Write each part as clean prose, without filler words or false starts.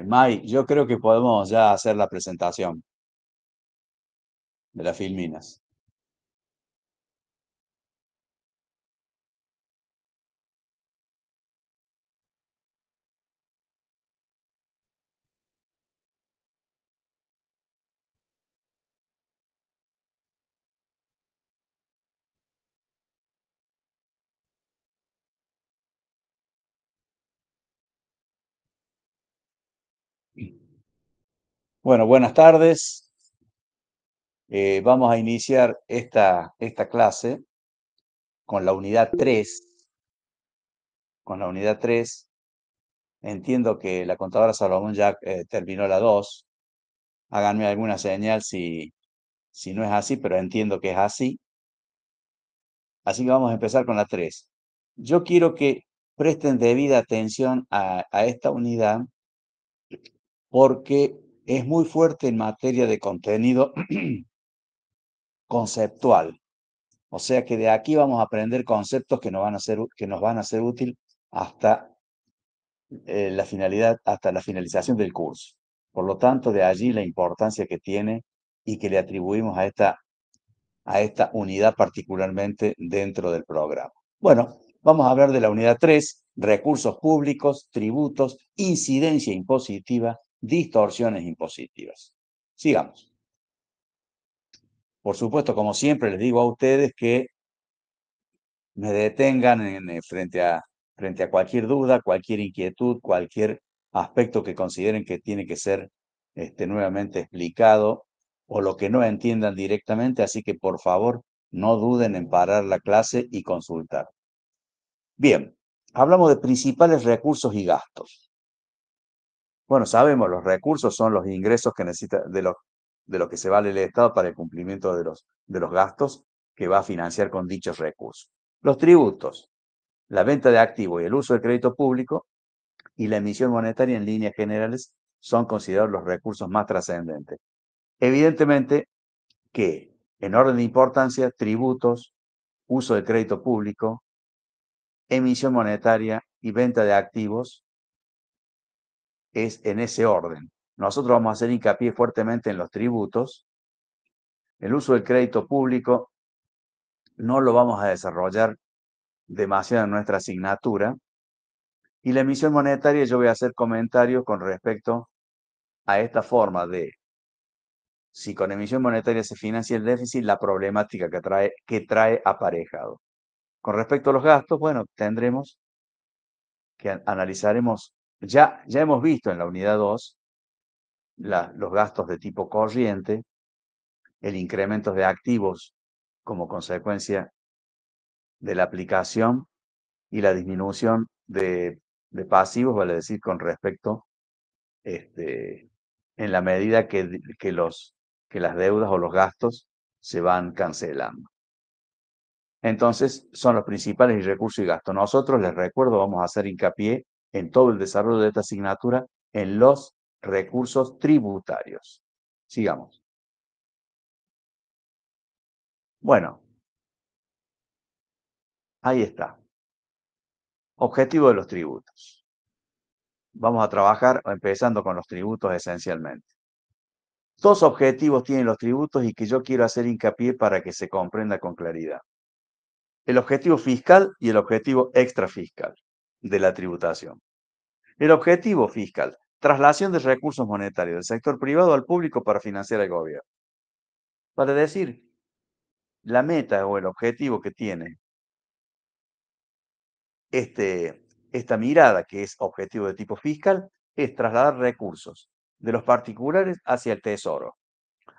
Mai, yo creo que podemos ya hacer la presentación de las filminas. Bueno, buenas tardes. Vamos a iniciar esta clase con la unidad 3. Con la unidad 3, entiendo que la contadora Salomón ya terminó la 2. Háganme alguna señal si no es así, pero entiendo que es así. Así que vamos a empezar con la 3. Yo quiero que presten debida atención a esta unidad porque es muy fuerte en materia de contenido conceptual. O sea que de aquí vamos a aprender conceptos que que nos van a ser útil hasta la finalidad, hasta la finalización del curso. Por lo tanto, de allí la importancia que tiene y que le atribuimos a esta unidad particularmente dentro del programa. Bueno, vamos a hablar de la unidad 3, recursos públicos, tributos, incidencia impositiva, distorsiones impositivas. Sigamos. Por supuesto, como siempre, les digo a ustedes que me detengan frente a cualquier duda, cualquier inquietud, cualquier aspecto que consideren que tiene que ser nuevamente explicado o lo que no entiendan directamente, así que por favor no duden en parar la clase y consultar. Bien, hablamos de principales recursos y gastos. Bueno, sabemos, los recursos son los ingresos que necesita de lo que se vale el Estado para el cumplimiento de los gastos que va a financiar con dichos recursos. Los tributos, la venta de activos y el uso del crédito público y la emisión monetaria en líneas generales son considerados los recursos más trascendentes. Evidentemente que, en orden de importancia, tributos, uso del crédito público, emisión monetaria y venta de activos es en ese orden. Nosotros vamos a hacer hincapié fuertemente en los tributos. El uso del crédito público no lo vamos a desarrollar demasiado en nuestra asignatura. Y la emisión monetaria, yo voy a hacer comentarios con respecto a esta forma de, si con emisión monetaria se financia el déficit, la problemática que trae aparejado. Con respecto a los gastos, bueno, tendremos que analizaremos, ya hemos visto en la unidad 2 los gastos de tipo corriente, el incremento de activos como consecuencia de la aplicación y la disminución de pasivos, vale decir, con respecto en la medida que las deudas o los gastos se van cancelando. Entonces, son los principales y recursos y gastos. Nosotros, les recuerdo, vamos a hacer hincapié en todo el desarrollo de esta asignatura en los recursos tributarios. Sigamos. Bueno, ahí está. Objetivo de los tributos. Vamos a trabajar empezando con los tributos esencialmente. Dos objetivos tienen los tributos y que yo quiero hacer hincapié para que se comprenda con claridad. El objetivo fiscal y el objetivo extrafiscal de la tributación. El objetivo fiscal, traslación de recursos monetarios del sector privado al público para financiar el gobierno. Vale decir, la meta o el objetivo que tiene esta mirada, que es objetivo de tipo fiscal, es trasladar recursos de los particulares hacia el tesoro,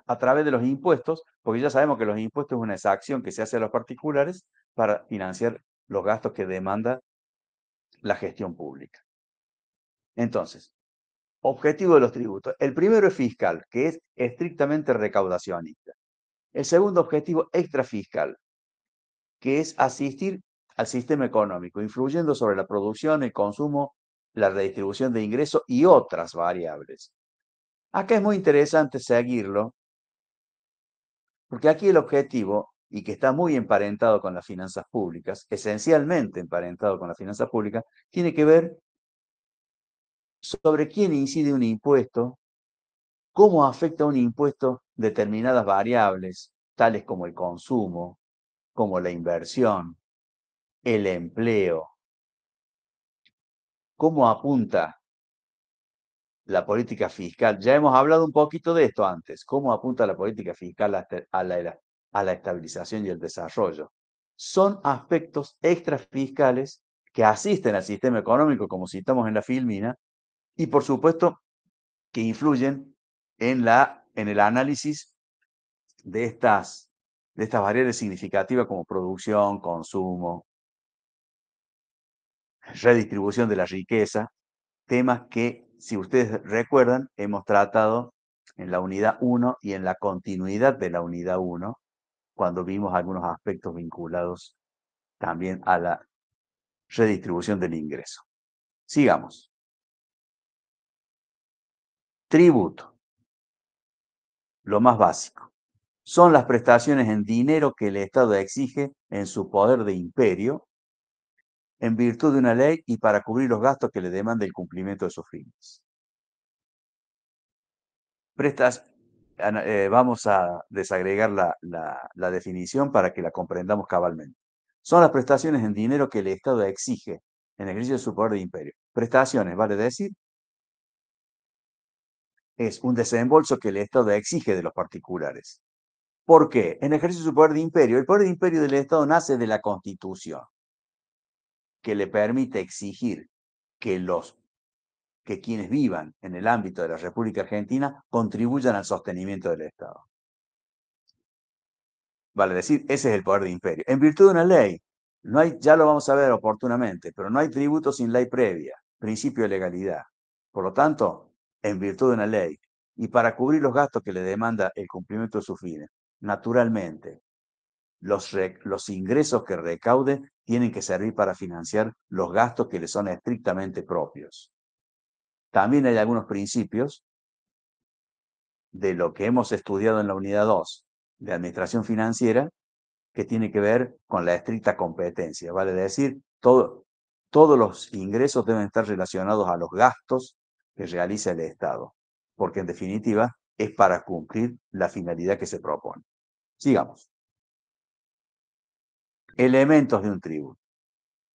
a través de los impuestos, porque ya sabemos que los impuestos es una exacción que se hace a los particulares para financiar los gastos que demanda la gestión pública. Entonces, objetivo de los tributos. El primero es fiscal, que es estrictamente recaudacionista. El segundo objetivo, extrafiscal, que es asistir al sistema económico, influyendo sobre la producción, el consumo, la redistribución de ingresos y otras variables. Acá es muy interesante seguirlo, porque aquí el objetivo, y que está muy emparentado con las finanzas públicas, esencialmente emparentado con las finanzas públicas, tiene que ver sobre quién incide un impuesto, cómo afecta un impuesto determinadas variables, tales como el consumo, como la inversión, el empleo, cómo apunta la política fiscal. Ya hemos hablado un poquito de esto antes, cómo apunta la política fiscal a la estabilización y el desarrollo. Son aspectos extrafiscales que asisten al sistema económico, como citamos en la filmina, y por supuesto que influyen en el análisis de estas variables significativas como producción, consumo, redistribución de la riqueza, temas que, si ustedes recuerdan, hemos tratado en la unidad 1 y en la continuidad de la unidad 1, cuando vimos algunos aspectos vinculados también a la redistribución del ingreso. Sigamos. Tributo, lo más básico. Son las prestaciones en dinero que el Estado exige en su poder de imperio en virtud de una ley y para cubrir los gastos que le demanda el cumplimiento de sus fines. Vamos a desagregar la definición para que la comprendamos cabalmente. Son las prestaciones en dinero que el Estado exige en ejercicio de su poder de imperio. Prestaciones, vale decir, es un desembolso que el Estado exige de los particulares. ¿Por qué? En ejercicio de su poder de imperio. El poder de imperio del Estado nace de la Constitución, que le permite exigir que quienes vivan en el ámbito de la República Argentina contribuyan al sostenimiento del Estado. Vale decir, ese es el poder de imperio. En virtud de una ley, no hay, ya lo vamos a ver oportunamente, pero no hay tributo sin ley previa, principio de legalidad. Por lo tanto, en virtud de una ley, y para cubrir los gastos que le demanda el cumplimiento de sus fines, naturalmente, los ingresos que recaude tienen que servir para financiar los gastos que le son estrictamente propios. También hay algunos principios de lo que hemos estudiado en la unidad 2 de administración financiera que tiene que ver con la estricta competencia, vale decir, todos los ingresos deben estar relacionados a los gastos que realiza el Estado, porque en definitiva es para cumplir la finalidad que se propone. Sigamos. Elementos de un tributo.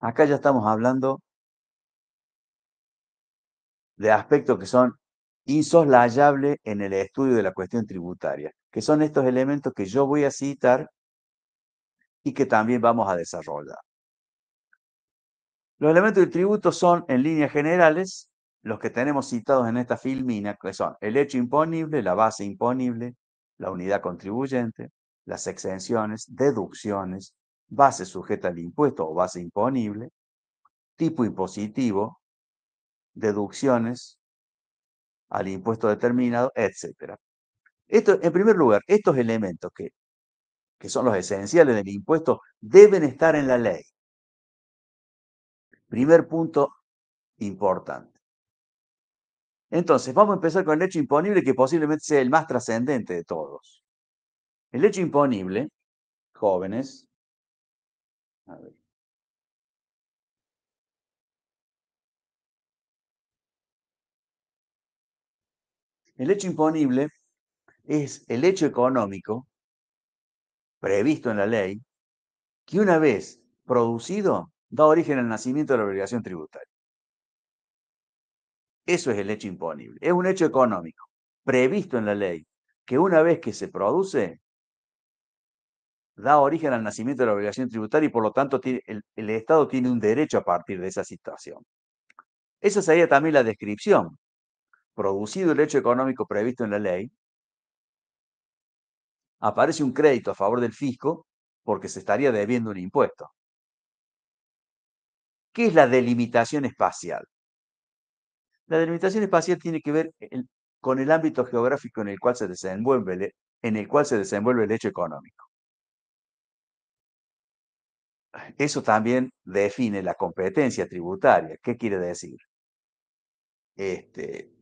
Acá ya estamos hablando de aspectos que son insoslayables en el estudio de la cuestión tributaria, que son estos elementos que yo voy a citar y que también vamos a desarrollar. Los elementos del tributo son, en líneas generales, los que tenemos citados en esta filmina, que son el hecho imponible, la base imponible, la unidad contribuyente, las exenciones, deducciones, base sujeta al impuesto o base imponible, tipo impositivo, deducciones al impuesto determinado, etc. Esto, en primer lugar, estos elementos que son los esenciales del impuesto deben estar en la ley. Primer punto importante. Entonces, vamos a empezar con el hecho imponible, que posiblemente sea el más trascendente de todos. El hecho imponible, jóvenes, a ver, el hecho imponible es el hecho económico previsto en la ley que una vez producido da origen al nacimiento de la obligación tributaria. Eso es el hecho imponible. Es un hecho económico previsto en la ley que una vez que se produce da origen al nacimiento de la obligación tributaria y por lo tanto el Estado tiene un derecho a partir de esa situación. Esa sería también la descripción. Producido el hecho económico previsto en la ley, aparece un crédito a favor del fisco porque se estaría debiendo un impuesto. ¿Qué es la delimitación espacial? La delimitación espacial tiene que ver con el ámbito geográfico en el cual se desenvuelve, el hecho económico. Eso también define la competencia tributaria. ¿Qué quiere decir?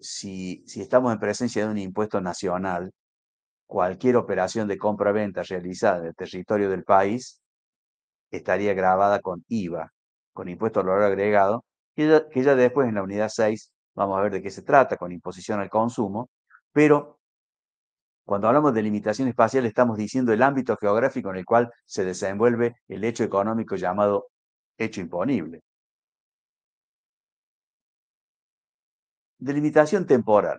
Si estamos en presencia de un impuesto nacional, cualquier operación de compra-venta realizada en el territorio del país estaría grabada con IVA, con impuesto al valor agregado, que ya después en la unidad 6 vamos a ver de qué se trata con imposición al consumo, pero cuando hablamos de limitación espacial estamos diciendo el ámbito geográfico en el cual se desenvuelve el hecho económico llamado hecho imponible. Delimitación temporal.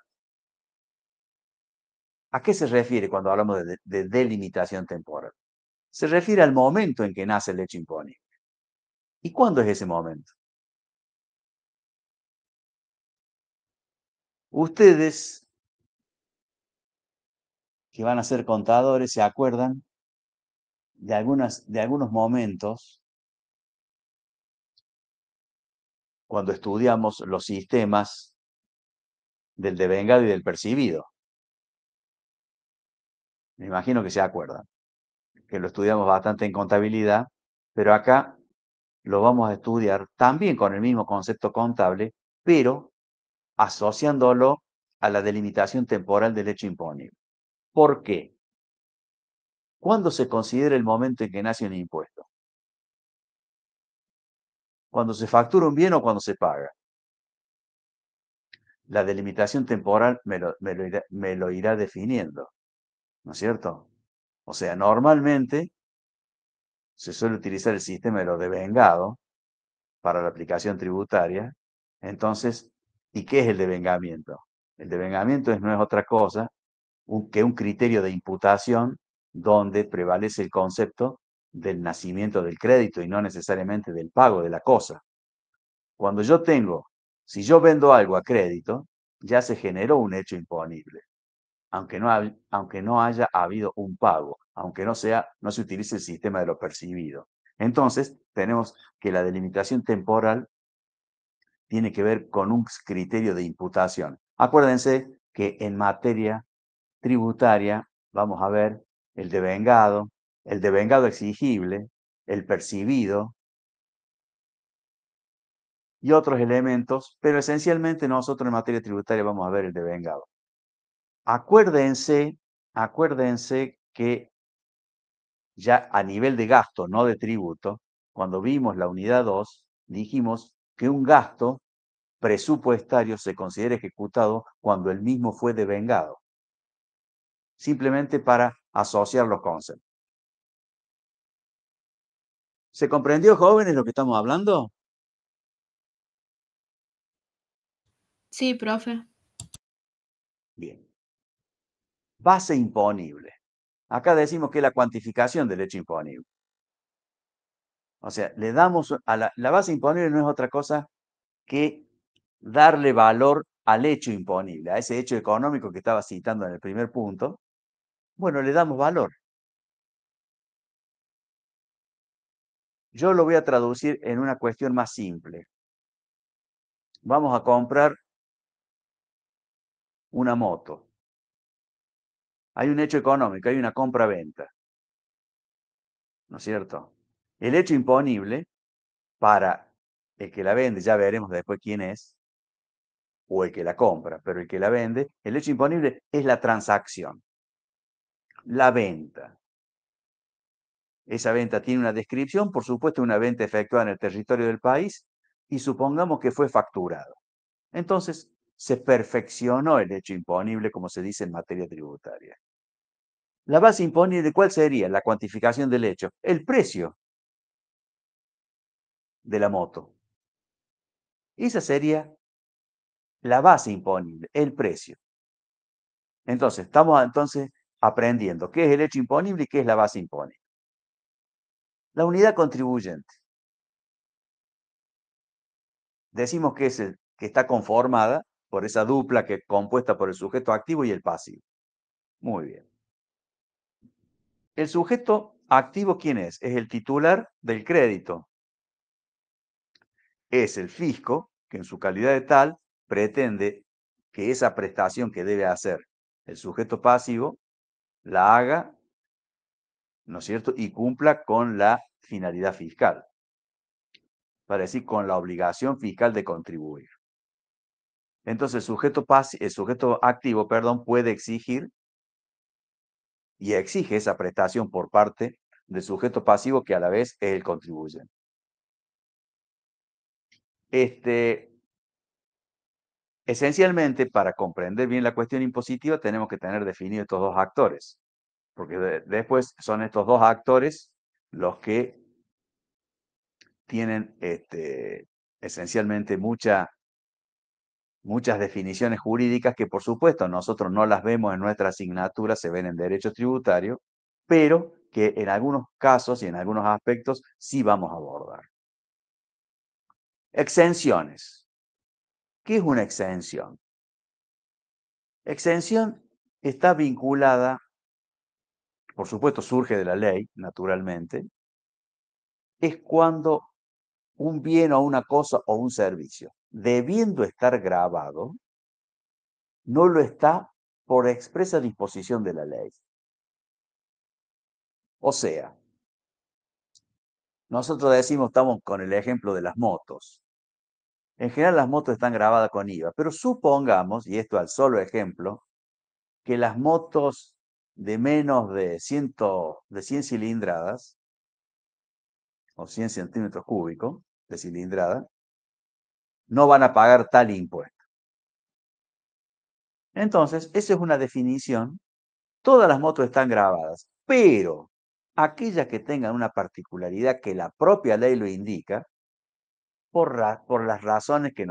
¿A qué se refiere cuando hablamos de delimitación temporal? Se refiere al momento en que nace el hecho imponible. ¿Y cuándo es ese momento? Ustedes, que van a ser contadores, se acuerdan de algunos momentos cuando estudiamos los sistemas del devengado y del percibido. Me imagino que se acuerdan, que lo estudiamos bastante en contabilidad, pero acá lo vamos a estudiar también con el mismo concepto contable, pero asociándolo a la delimitación temporal del hecho imponible. ¿Por qué? ¿Cuándo se considera el momento en que nace un impuesto? ¿Cuando se factura un bien o cuando se paga? La delimitación temporal me lo irá definiendo, ¿no es cierto? O sea, normalmente se suele utilizar el sistema de lo devengado para la aplicación tributaria. Entonces, ¿y qué es el devengamiento? El devengamiento no es otra cosa que un criterio de imputación donde prevalece el concepto del nacimiento del crédito y no necesariamente del pago de la cosa. Cuando yo tengo, si yo vendo algo a crédito, ya se generó un hecho imponible, aunque no haya habido un pago, aunque no se utilice el sistema de lo percibido. Entonces, tenemos que la delimitación temporal tiene que ver con un criterio de imputación. Acuérdense que en materia tributaria vamos a ver el devengado exigible, el percibido y otros elementos, pero esencialmente nosotros en materia tributaria vamos a ver el devengado. Acuérdense, acuérdense que ya a nivel de gasto, no de tributo, cuando vimos la unidad 2, dijimos que un gasto presupuestario se considera ejecutado cuando el mismo fue devengado, simplemente para asociar los conceptos. ¿Se comprendió, jóvenes, lo que estamos hablando? Sí, profe. Bien. Base imponible. Acá decimos que es la cuantificación del hecho imponible. O sea, le damos a la base imponible no es otra cosa que darle valor al hecho imponible, a ese hecho económico que estaba citando en el primer punto. Bueno, le damos valor. Yo lo voy a traducir en una cuestión más simple. Vamos a comprar una moto. Hay un hecho económico, hay una compra-venta, ¿no es cierto? El hecho imponible para el que la vende, ya veremos después quién es, o el que la compra, pero el que la vende, el hecho imponible es la transacción, la venta. Esa venta tiene una descripción, por supuesto, una venta efectuada en el territorio del país y supongamos que fue facturado. Entonces, se perfeccionó el hecho imponible, como se dice en materia tributaria. La base imponible, ¿cuál sería? La cuantificación del hecho. El precio de la moto. Esa sería la base imponible, el precio. Entonces, estamos aprendiendo qué es el hecho imponible y qué es la base imponible. La unidad contribuyente. Decimos que que está conformada por esa dupla que es compuesta por el sujeto activo y el pasivo. Muy bien. El sujeto activo, ¿quién es? Es el titular del crédito. Es el fisco que en su calidad de tal pretende que esa prestación que debe hacer el sujeto pasivo la haga, ¿no es cierto? Y cumpla con la finalidad fiscal, para decir, con la obligación fiscal de contribuir. Entonces, el sujeto activo, perdón, puede exigir y exige esa prestación por parte del sujeto pasivo que a la vez es el contribuyente. Este, esencialmente, para comprender bien la cuestión impositiva, tenemos que tener definidos estos dos actores, porque después son estos dos actores los que tienen esencialmente muchas definiciones jurídicas que, por supuesto, nosotros no las vemos en nuestra asignatura, se ven en derecho tributario, pero que en algunos casos y en algunos aspectos sí vamos a abordar. Exenciones. ¿Qué es una exención? Exención está vinculada, por supuesto, surge de la ley, naturalmente, es cuando un bien o una cosa o un servicio, debiendo estar grabado, no lo está por expresa disposición de la ley. O sea, nosotros decimos, estamos con el ejemplo de las motos. En general las motos están grabadas con IVA, pero supongamos, y esto al solo ejemplo, que las motos de menos de 100 cilindradas o 100 centímetros cúbicos de cilindrada no van a pagar tal impuesto. Entonces, esa es una definición. Todas las motos están grabadas, pero aquellas que tengan una particularidad que la propia ley lo indica, por las razones que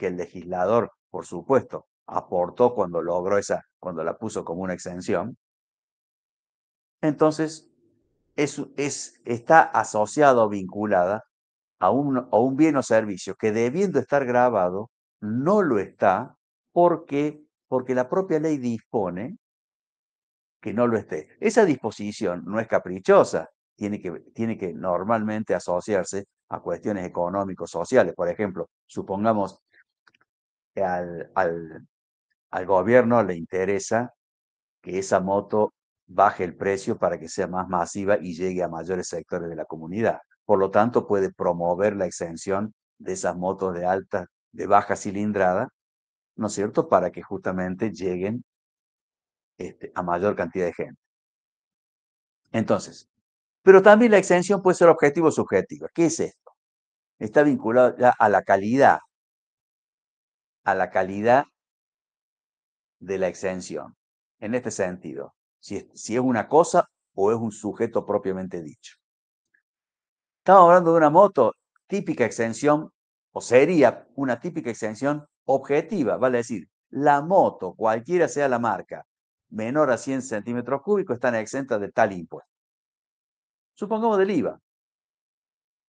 el legislador, por supuesto, aportó cuando logró cuando la puso como una exención, entonces está asociado o vinculada a un bien o servicio que debiendo estar grabado, no lo está porque la propia ley dispone que no lo esté. Esa disposición no es caprichosa, tiene que normalmente asociarse a cuestiones económicos, sociales. Por ejemplo, supongamos que al gobierno le interesa que esa moto baje el precio para que sea más masiva y llegue a mayores sectores de la comunidad. Por lo tanto, puede promover la exención de esas motos de baja cilindrada, ¿no es cierto?, para que justamente lleguen a mayor cantidad de gente. Entonces, pero también la exención puede ser objetivo o subjetiva. ¿Qué es esto? Está vinculado ya a la calidad de la exención. En este sentido, si es una cosa o es un sujeto propiamente dicho. Estamos hablando de una moto, típica exención, o sería una típica exención objetiva, vale decir, la moto, cualquiera sea la marca, menor a 100 centímetros cúbicos, están exentas de tal impuesto. Supongamos del IVA.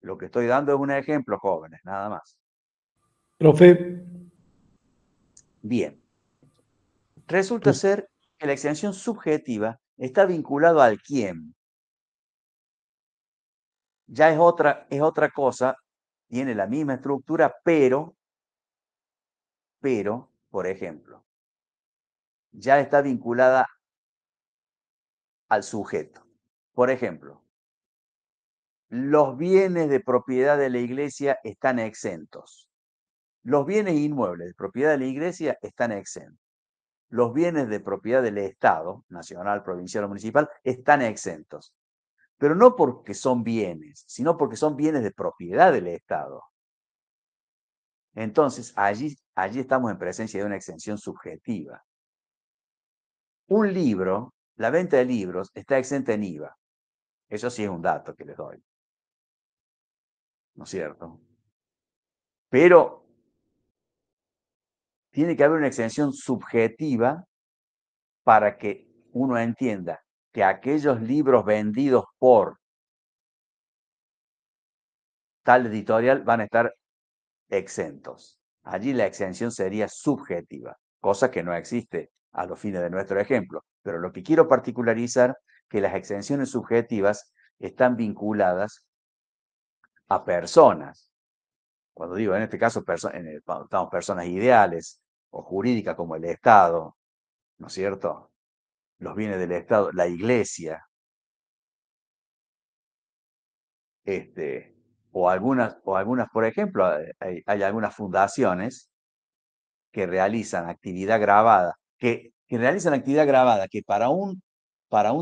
Lo que estoy dando es un ejemplo, jóvenes, nada más. Profe, Bien, resulta pues, ser que la exención subjetiva está vinculado al quién. Ya es otra cosa, tiene la misma estructura, por ejemplo, ya está vinculada al sujeto. Por ejemplo, los bienes de propiedad de la iglesia están exentos. Los bienes inmuebles de propiedad de la iglesia están exentos. Los bienes de propiedad del Estado, nacional, provincial o municipal, están exentos. Pero no porque son bienes, sino porque son bienes de propiedad del Estado. Entonces, allí estamos en presencia de una exención subjetiva. Un libro, la venta de libros, está exenta en IVA. Eso sí es un dato que les doy, ¿no es cierto? Pero tiene que haber una exención subjetiva para que uno entienda que aquellos libros vendidos por tal editorial van a estar exentos. Allí la exención sería subjetiva, cosa que no existe a los fines de nuestro ejemplo. Pero lo que quiero particularizar que las exenciones subjetivas están vinculadas a personas. Cuando digo en este caso, estamos personas ideales o jurídicas como el Estado, ¿no es cierto? Los bienes del Estado, la iglesia, por ejemplo, hay algunas fundaciones que realizan actividad grabada, que realizan actividad grabada, que para un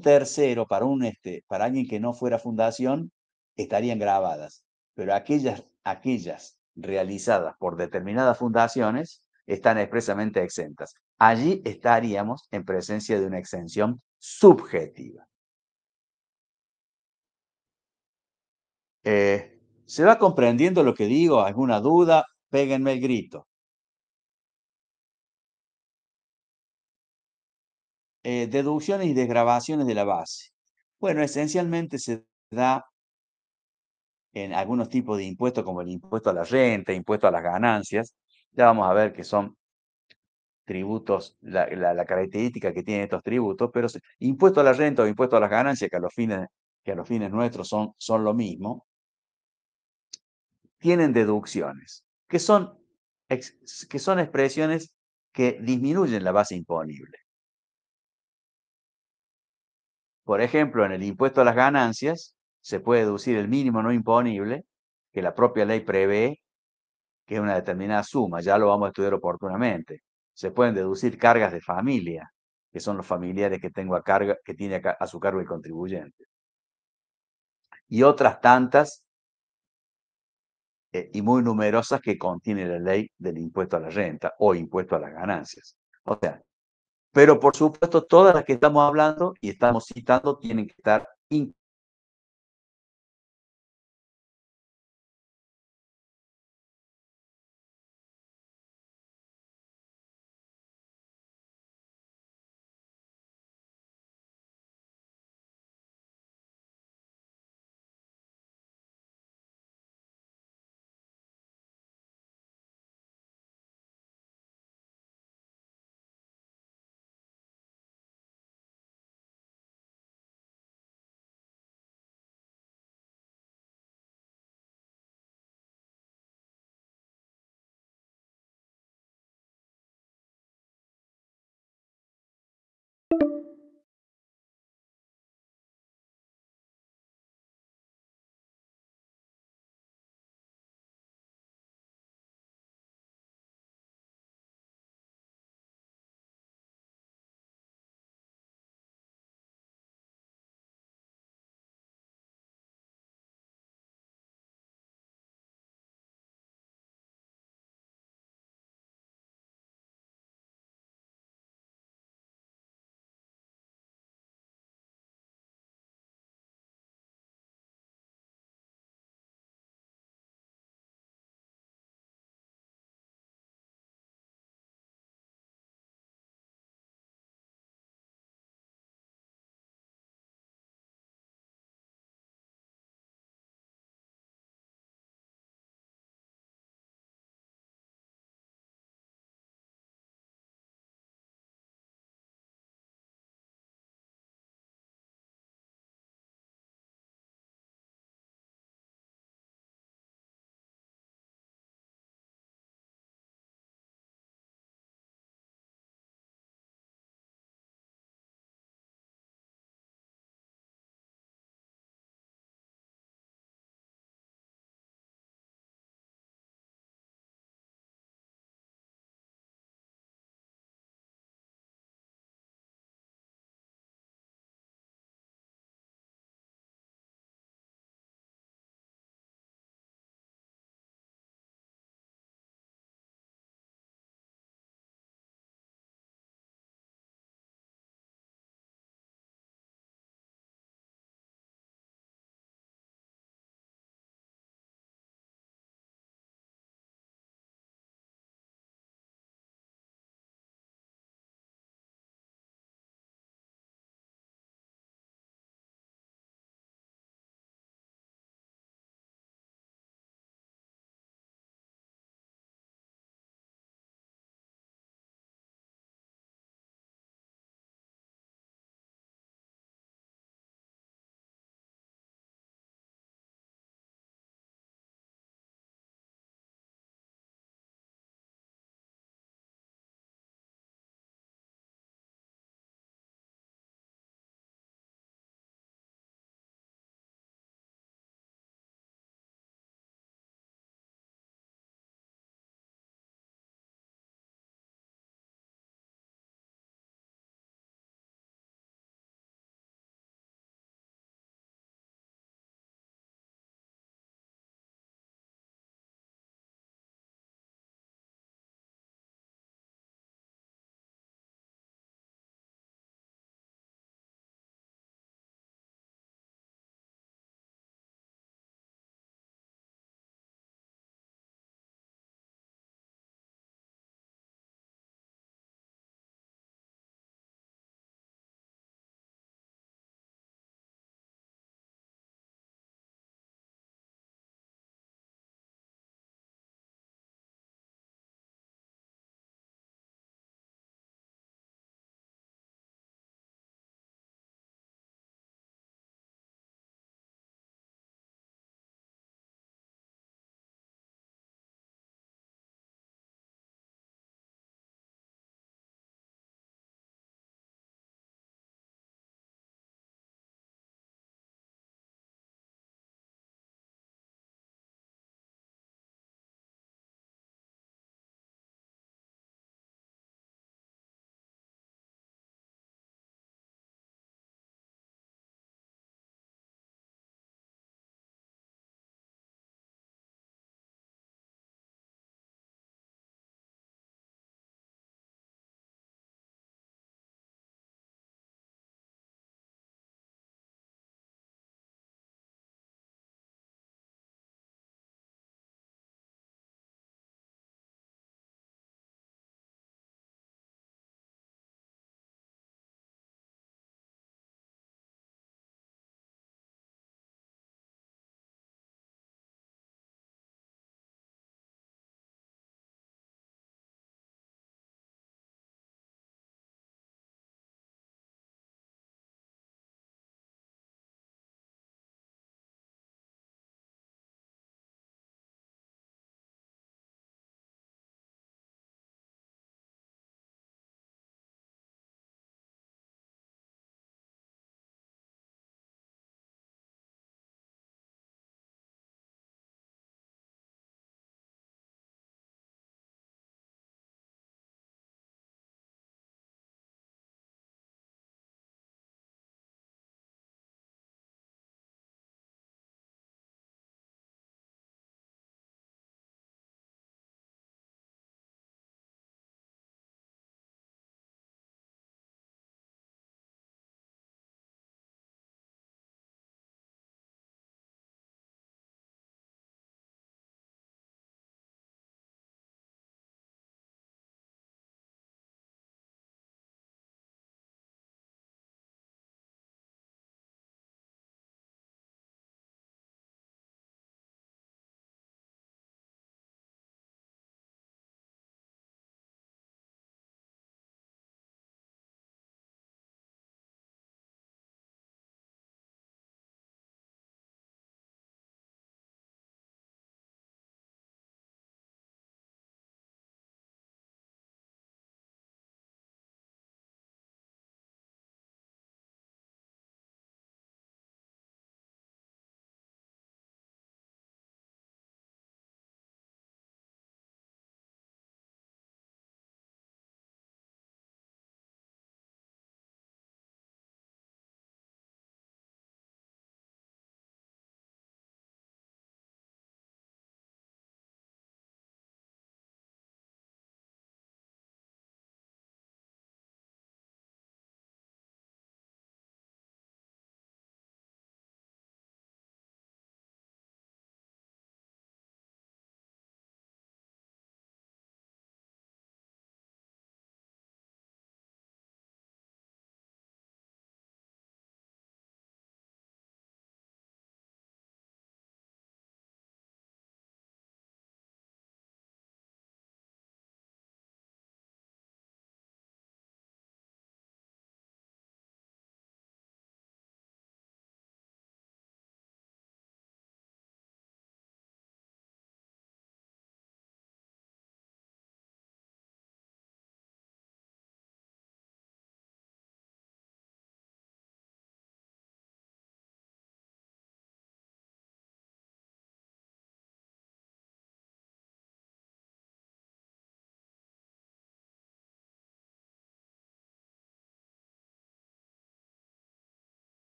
tercero, para alguien que no fuera fundación, estarían grabadas. Pero aquellas realizadas por determinadas fundaciones están expresamente exentas. Allí estaríamos en presencia de una exención subjetiva. ¿Se va comprendiendo lo que digo? ¿Alguna duda? Péguenme el grito. Deducciones y desgravaciones de la base. Bueno, esencialmente se da en algunos tipos de impuestos, como el impuesto a la renta, impuesto a las ganancias. Ya vamos a ver que son tributos, la característica que tienen estos tributos, pero impuesto a la renta o impuesto a las ganancias, que a los fines nuestros son lo mismo, tienen deducciones, que son expresiones que disminuyen la base imponible. Por ejemplo, en el impuesto a las ganancias se puede deducir el mínimo no imponible, que la propia ley prevé, que es una determinada suma, ya lo vamos a estudiar oportunamente. Se pueden deducir cargas de familia, que son los familiares que tengo a carga, que tiene a su cargo el contribuyente. Y otras tantas y muy numerosas que contiene la ley del impuesto a la renta o impuesto a las ganancias. O sea, pero por supuesto todas las que estamos hablando y estamos citando tienen que estar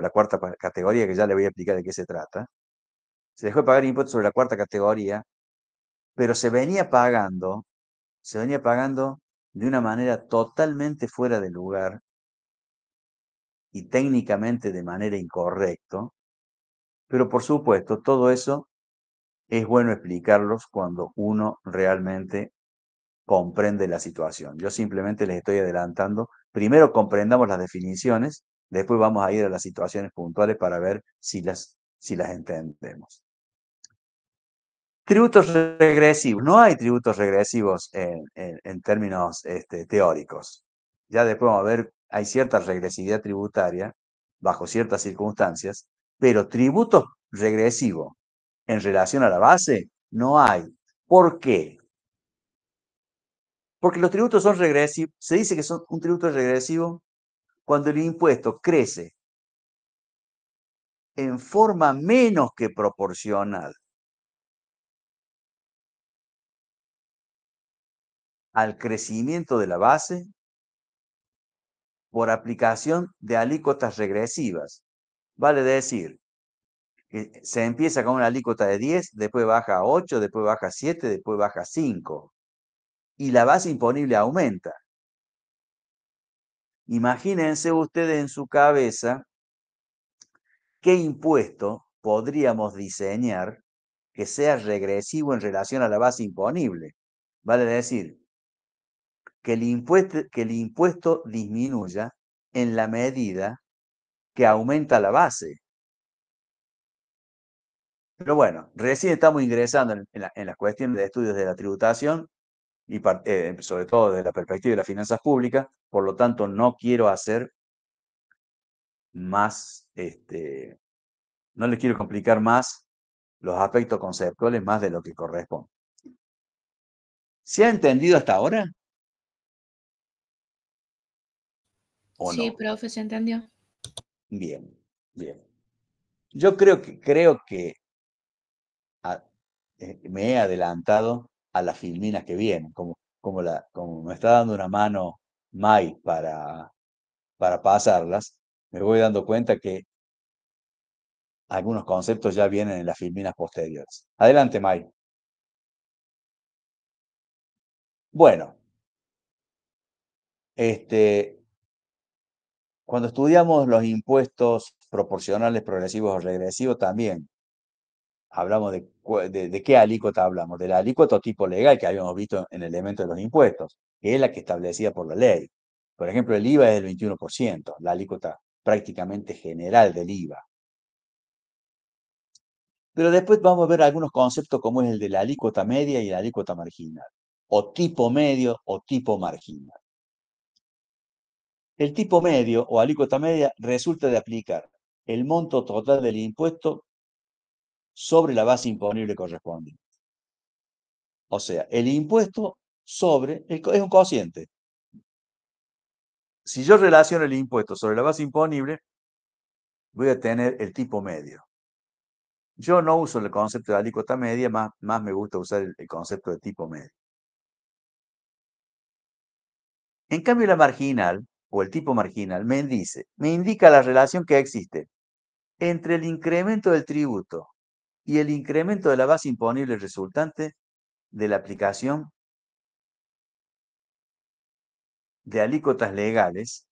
sobre la cuarta categoría, que ya le voy a explicar de qué se trata. Se dejó de pagar impuestos sobre la cuarta categoría, pero se venía pagando de una manera totalmente fuera de lugar y técnicamente de manera incorrecta, pero por supuesto todo eso es bueno explicarlos cuando uno realmente comprende la situación. Yo simplemente les estoy adelantando. Primero comprendamos las definiciones, después vamos a ir a las situaciones puntuales para ver si las entendemos. Tributos regresivos. No hay tributos regresivos en términos teóricos. Ya después vamos a ver, hay cierta regresividad tributaria bajo ciertas circunstancias, pero tributos regresivos en relación a la base no hay. ¿Por qué? Porque los tributos son regresivos. Se dice que son un tributo regresivo cuando el impuesto crece en forma menos que proporcional al crecimiento de la base por aplicación de alícuotas regresivas. Vale decir, que se empieza con una alícuota de 10, después baja a 8, después baja a 7, después baja a 5. Y la base imponible aumenta. Imagínense ustedes en su cabeza qué impuesto podríamos diseñar que sea regresivo en relación a la base imponible. Vale decir, que el impuesto disminuya en la medida que aumenta la base. Pero bueno, recién estamos ingresando en las cuestiones de estudios de la tributación y sobre todo desde la perspectiva de las finanzas públicas, por lo tanto no quiero hacer más, no les quiero complicar más los aspectos conceptuales más de lo que corresponde. ¿Se ha entendido hasta ahora o Sí, no? profe, se entendió. Bien, bien. Yo creo que me he adelantado a las filminas que vienen, como me está dando una mano Mai para pasarlas, me voy dando cuenta que algunos conceptos ya vienen en las filminas posteriores. Adelante, Mai. Bueno, cuando estudiamos los impuestos proporcionales, progresivos o regresivos, también hablamos de qué alícuota hablamos, de la alícuota tipo legal que habíamos visto en el elemento de los impuestos, que es la que establecida por la ley. Por ejemplo, el IVA es del 21%, la alícuota prácticamente general del IVA. Pero después vamos a ver algunos conceptos como es el de la alícuota media y la alícuota marginal, o tipo medio o tipo marginal. El tipo medio o alícuota media resulta de aplicar el monto total del impuesto sobre la base imponible correspondiente. O sea, el impuesto es un cociente. Si yo relaciono el impuesto sobre la base imponible, voy a tener el tipo medio. Yo no uso el concepto de alícuota media, más me gusta usar el concepto de tipo medio. En cambio, la marginal, o el tipo marginal, me indica la relación que existe entre el incremento del tributo y el incremento de la base imponible resultante de la aplicación de alícuotas legales,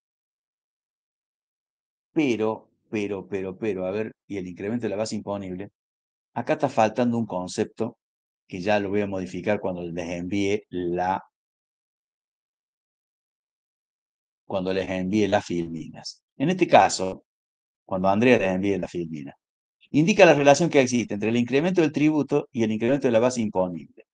pero, a ver, y el incremento de la base imponible, acá está faltando un concepto que ya lo voy a modificar cuando les envíe las filminas. En este caso, cuando Andrea les envíe las filminas, indica la relación que existe entre el incremento del tributo y el incremento de la base imponible.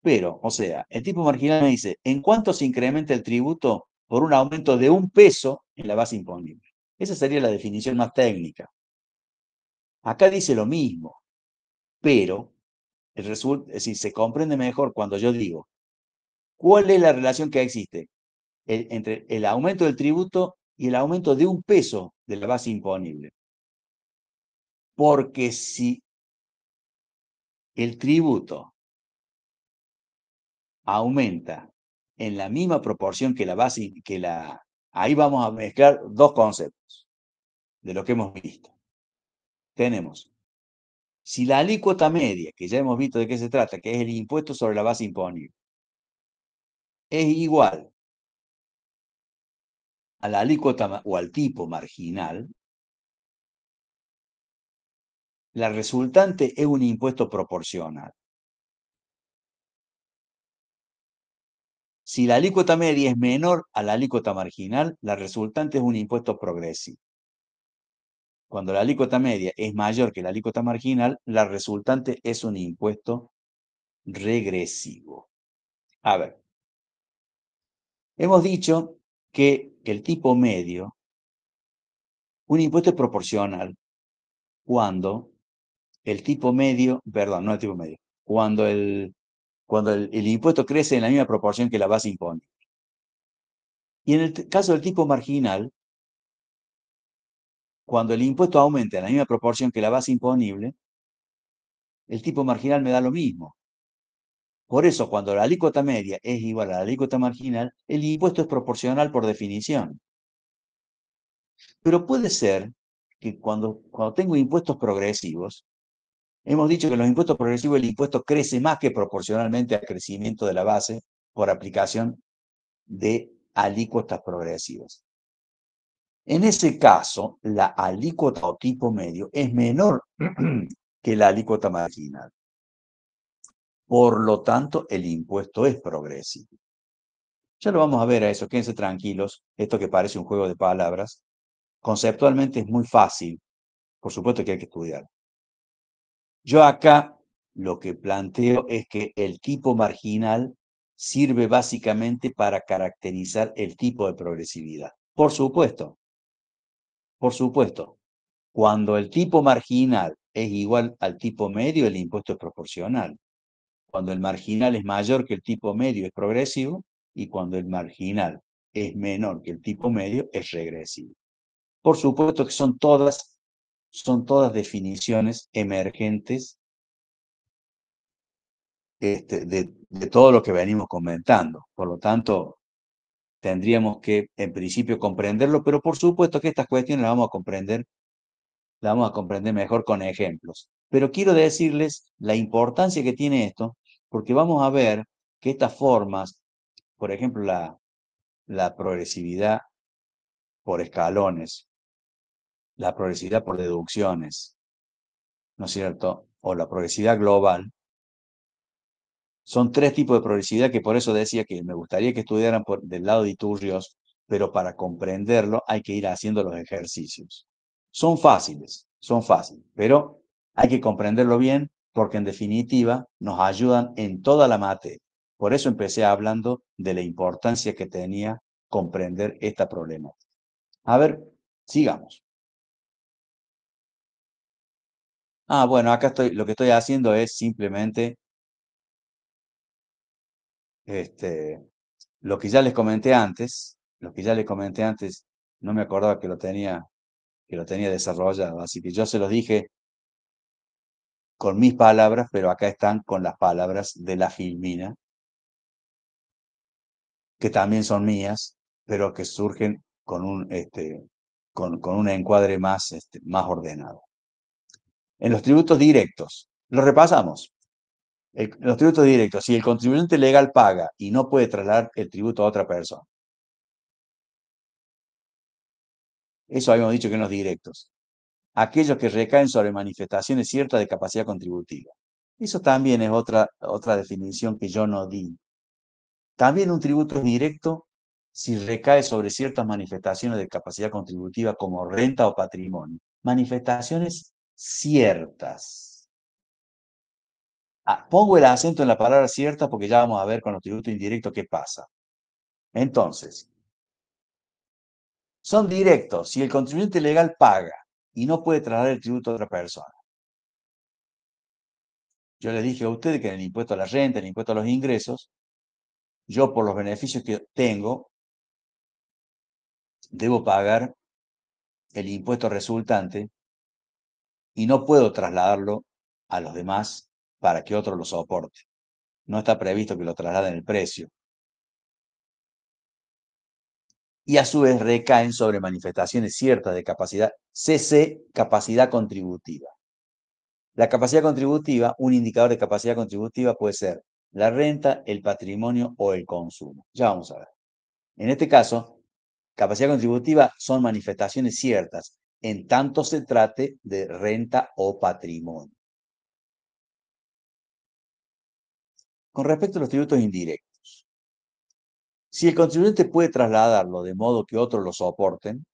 Pero, o sea, el tipo marginal me dice, ¿en cuánto se incrementa el tributo por un aumento de 1 peso en la base imponible? Esa sería la definición más técnica. Acá dice lo mismo, pero es decir, se comprende mejor cuando yo digo, ¿cuál es la relación que existe entre el aumento del tributo y el aumento de 1 peso de la base imponible? Porque si el tributo aumenta en la misma proporción que la base, ahí vamos a mezclar dos conceptos. de lo que hemos visto. Tenemos, si la alícuota media, que ya hemos visto de qué se trata, que es el impuesto sobre la base imponible, es igual a la alícuota o al tipo marginal, la resultante es un impuesto proporcional. Si la alícuota media es menor a la alícuota marginal, la resultante es un impuesto progresivo. Cuando la alícuota media es mayor que la alícuota marginal, la resultante es un impuesto regresivo. A ver, hemos dicho que el tipo medio, un impuesto es proporcional cuando el tipo medio, perdón, no el tipo medio, cuando el impuesto crece en la misma proporción que la base impone. Y en el caso del tipo marginal, cuando el impuesto aumenta en la misma proporción que la base imponible, el tipo marginal me da lo mismo. Por eso, cuando la alícuota media es igual a la alícuota marginal, el impuesto es proporcional por definición. Pero puede ser que cuando tengo impuestos progresivos, hemos dicho que en los impuestos progresivos el impuesto crece más que proporcionalmente al crecimiento de la base por aplicación de alícuotas progresivas. En ese caso, la alícuota o tipo medio es menor que la alícuota marginal. Por lo tanto, el impuesto es progresivo. Ya lo vamos a ver a eso, quédense tranquilos. Esto que parece un juego de palabras, conceptualmente es muy fácil. Por supuesto que hay que estudiar. Yo acá lo que planteo es que el tipo marginal sirve básicamente para caracterizar el tipo de progresividad. Por supuesto, cuando el tipo marginal es igual al tipo medio, el impuesto es proporcional. Cuando el marginal es mayor que el tipo medio, es progresivo, y cuando el marginal es menor que el tipo medio, es regresivo. Por supuesto que son todas definiciones emergentes de todo lo que venimos comentando. Por lo tanto, tendríamos que, en principio, comprenderlo, pero por supuesto que estas cuestiones las vamos a comprender mejor con ejemplos. Pero quiero decirles la importancia que tiene esto, porque vamos a ver que estas formas, por ejemplo, la progresividad por escalones, la progresividad por deducciones, ¿no es cierto? O la progresividad global, son tres tipos de progresividad que por eso decía que me gustaría que estudiaran del lado de Iturrios, pero para comprenderlo hay que ir haciendo los ejercicios. Son fáciles, pero hay que comprenderlo bien porque en definitiva nos ayudan en toda la materia. Por eso empecé hablando de la importancia que tenía comprender esta problemática. A ver, sigamos. Bueno, acá lo que estoy haciendo es simplemente este, lo que ya les comenté antes, no me acordaba que lo tenía desarrollado, así que yo se los dije con mis palabras, pero acá están con las palabras de la Filmina, que también son mías, pero que surgen con un encuadre más ordenado. En los tributos directos, lo repasamos. Los tributos directos, si el contribuyente legal paga y no puede trasladar el tributo a otra persona, eso habíamos dicho que en los directos. Aquellos que recaen sobre manifestaciones ciertas de capacidad contributiva. Eso también es otra definición que yo no di. También un tributo es directo si recae sobre ciertas manifestaciones de capacidad contributiva como renta o patrimonio. Manifestaciones ciertas. Pongo el acento en la palabra cierta porque ya vamos a ver con los tributos indirectos qué pasa. Entonces, son directos si el contribuyente legal paga y no puede trasladar el tributo a otra persona. Yo les dije a ustedes que en el impuesto a la renta, en el impuesto a los ingresos, yo por los beneficios que tengo, debo pagar el impuesto resultante y no puedo trasladarlo a los demás para que otro lo soporte. No está previsto que lo trasladen el precio. y a su vez recaen sobre manifestaciones ciertas de capacidad, CC, capacidad contributiva. La capacidad contributiva, un indicador de capacidad contributiva puede ser la renta, el patrimonio o el consumo. Ya vamos a ver. En este caso, capacidad contributiva son manifestaciones ciertas, en tanto se trate de renta o patrimonio. Con respecto a los tributos indirectos, si el contribuyente puede trasladarlo de modo que otros lo soporten,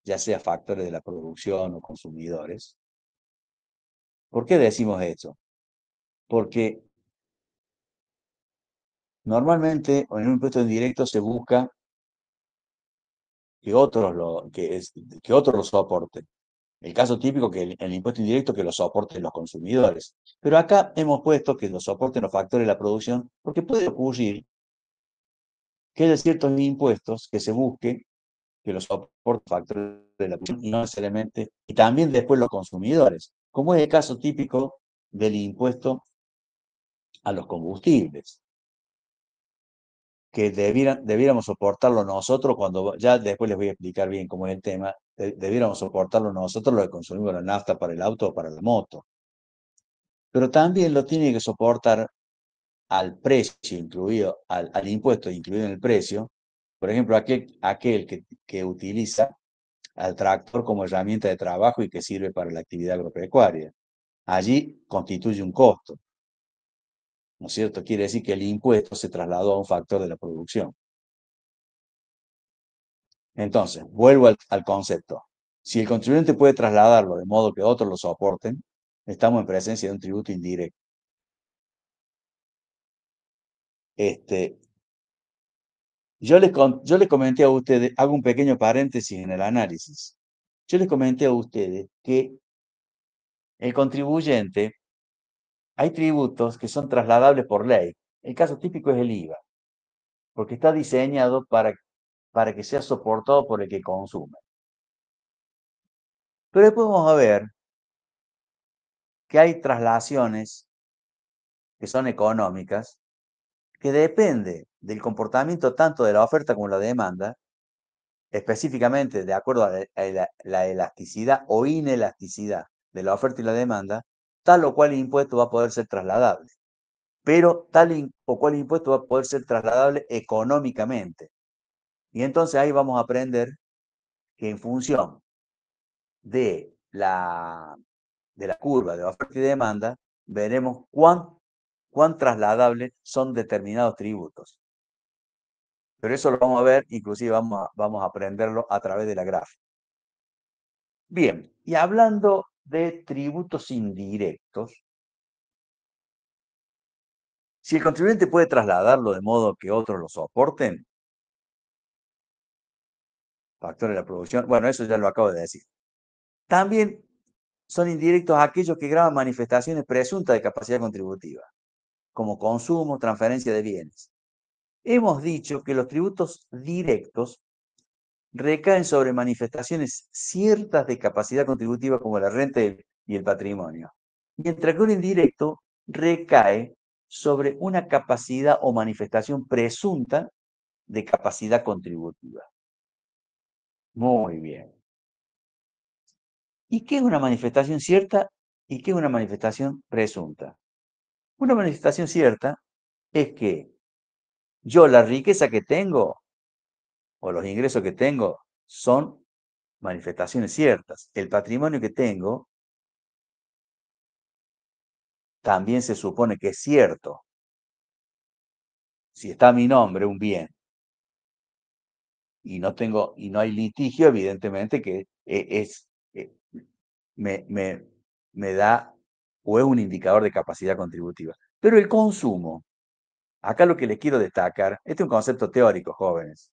ya sea factores de la producción o consumidores, ¿por qué decimos esto? Porque normalmente en un impuesto indirecto se busca que otros lo soporten. El caso típico que el impuesto indirecto que lo soporten los consumidores. Pero acá hemos puesto que lo soporten los factores de la producción, porque puede ocurrir que haya ciertos impuestos que se busque que los soporten factores de la producción y no necesariamente, y también después los consumidores, como es el caso típico del impuesto a los combustibles, que debiéramos soportarlo nosotros cuando, ya después les voy a explicar bien cómo es el tema, debiéramos soportarlo nosotros lo que consumimos la nafta para el auto o para la moto. Pero también lo tiene que soportar al precio incluido, al impuesto incluido en el precio, por ejemplo, aquel que utiliza al tractor como herramienta de trabajo y que sirve para la actividad agropecuaria. Allí constituye un costo, ¿no es cierto? Quiere decir que el impuesto se trasladó a un factor de la producción. Entonces, vuelvo al concepto. Si el contribuyente puede trasladarlo de modo que otros lo soporten, estamos en presencia de un tributo indirecto. Este, yo les comenté a ustedes, hago un pequeño paréntesis en el análisis. Yo les comenté a ustedes que el contribuyente, hay tributos que son trasladables por ley. El caso típico es el IVA, porque está diseñado para que sea soportado por el que consume. Pero después vamos a ver que hay traslaciones que son económicas, que depende del comportamiento tanto de la oferta como la demanda, específicamente de acuerdo a la elasticidad o inelasticidad de la oferta y la demanda, tal o cual impuesto va a poder ser trasladable. Pero tal o cual impuesto va a poder ser trasladable económicamente. Y entonces ahí vamos a aprender que en función de la curva de oferta y demanda, veremos cuán trasladables son determinados tributos. Pero eso lo vamos a ver, inclusive vamos a aprenderlo a través de la gráfica. Bien, y hablando de tributos indirectos, si el contribuyente puede trasladarlo de modo que otros lo soporten, factores de la producción, bueno, eso ya lo acabo de decir. También son indirectos aquellos que graban manifestaciones presuntas de capacidad contributiva, como consumo, transferencia de bienes. Hemos dicho que los tributos directos recaen sobre manifestaciones ciertas de capacidad contributiva como la renta y el patrimonio, mientras que un indirecto recae sobre una capacidad o manifestación presunta de capacidad contributiva. Muy bien. ¿Y qué es una manifestación cierta y qué es una manifestación presunta? Una manifestación cierta es que yo la riqueza que tengo o los ingresos que tengo son manifestaciones ciertas. El patrimonio que tengo también se supone que es cierto. Si está a mi nombre un bien y no hay litigio, evidentemente que eh, me da o es un indicador de capacidad contributiva. Pero el consumo, acá lo que les quiero destacar, este es un concepto teórico, jóvenes,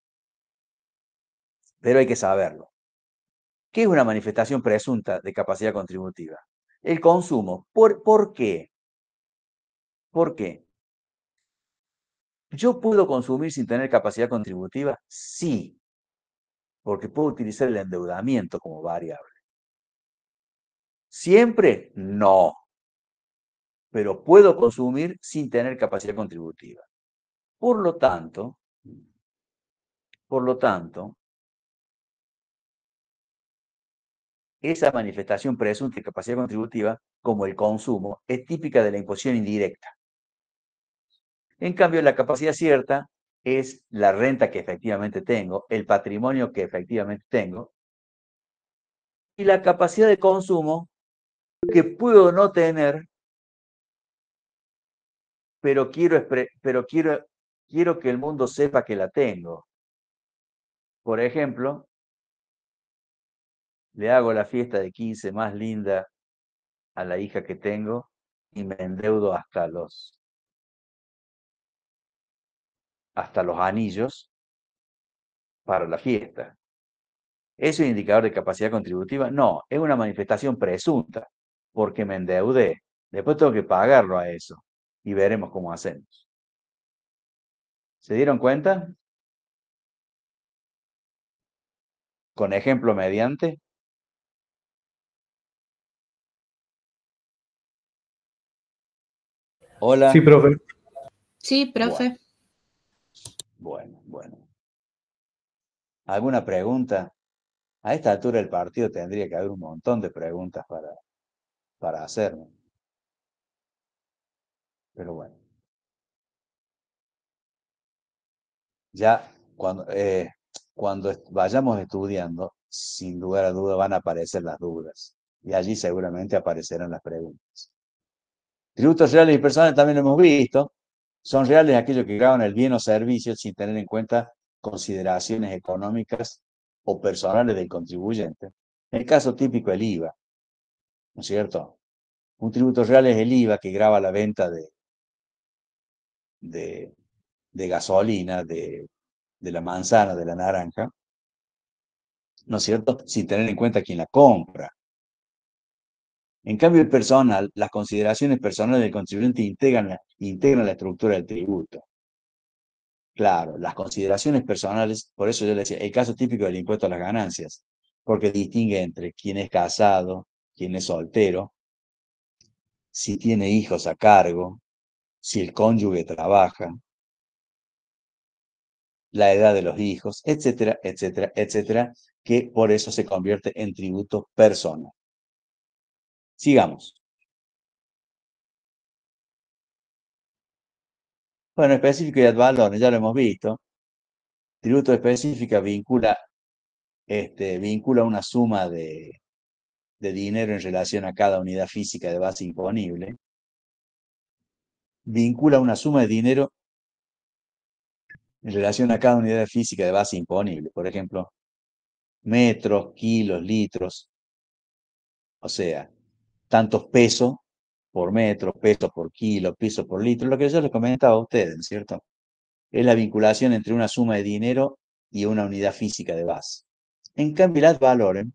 pero hay que saberlo. ¿Qué es una manifestación presunta de capacidad contributiva? El consumo. ¿Por qué? ¿Por qué? ¿Yo puedo consumir sin tener capacidad contributiva? Sí, porque puedo utilizar el endeudamiento como variable. ¿Siempre? No, pero puedo consumir sin tener capacidad contributiva. Por lo tanto, Por lo tanto, esa manifestación presunta de capacidad contributiva, como el consumo, es típica de la imposición indirecta. En cambio, la capacidad cierta es la renta que efectivamente tengo, el patrimonio que efectivamente tengo, y la capacidad de consumo que puedo no tener, pero quiero que el mundo sepa que la tengo. Por ejemplo, le hago la fiesta de 15 más linda a la hija que tengo y me endeudo hasta los anillos para la fiesta. ¿Es un indicador de capacidad contributiva? No, es una manifestación presunta, porque me endeudé. Después tengo que pagarlo a eso y veremos cómo hacemos. ¿Se dieron cuenta? Con ejemplo mediante. Sí, Hola. profe. Sí, Bueno, profe. bueno. ¿Alguna pregunta? A esta altura del partido tendría que haber un montón de preguntas para hacerme. Pero bueno, ya cuando vayamos estudiando, sin lugar a duda van a aparecer las dudas. Y allí seguramente aparecerán las preguntas. Tributos reales y personales también lo hemos visto. Son reales aquellos que graban el bien o servicio sin tener en cuenta consideraciones económicas o personales del contribuyente. El caso típico es el IVA, ¿no es cierto? Un tributo real es el IVA que grava la venta de, de gasolina, de la manzana, de la naranja, ¿no es cierto? Sin tener en cuenta quién la compra. En cambio, el personal, las consideraciones personales del contribuyente integran la estructura del tributo. Claro, las consideraciones personales, por eso yo le decía, el caso típico del impuesto a las ganancias, porque distingue entre quién es casado, quién es soltero, si tiene hijos a cargo, si el cónyuge trabaja, la edad de los hijos, etcétera, etcétera, etcétera, que por eso se convierte en tributo personal. Sigamos. Bueno, específico y ad valorem, ya lo hemos visto. Tributo específica vincula una suma de dinero en relación a cada unidad física de base imponible. Vincula una suma de dinero en relación a cada unidad física de base imponible. Por ejemplo, metros, kilos, litros. O sea, tantos pesos por metro, pesos por kilo, pesos por litro. Lo que yo les comentaba a ustedes, ¿no es cierto? Es la vinculación entre una suma de dinero y una unidad física de base. En cambio, el ad valorem,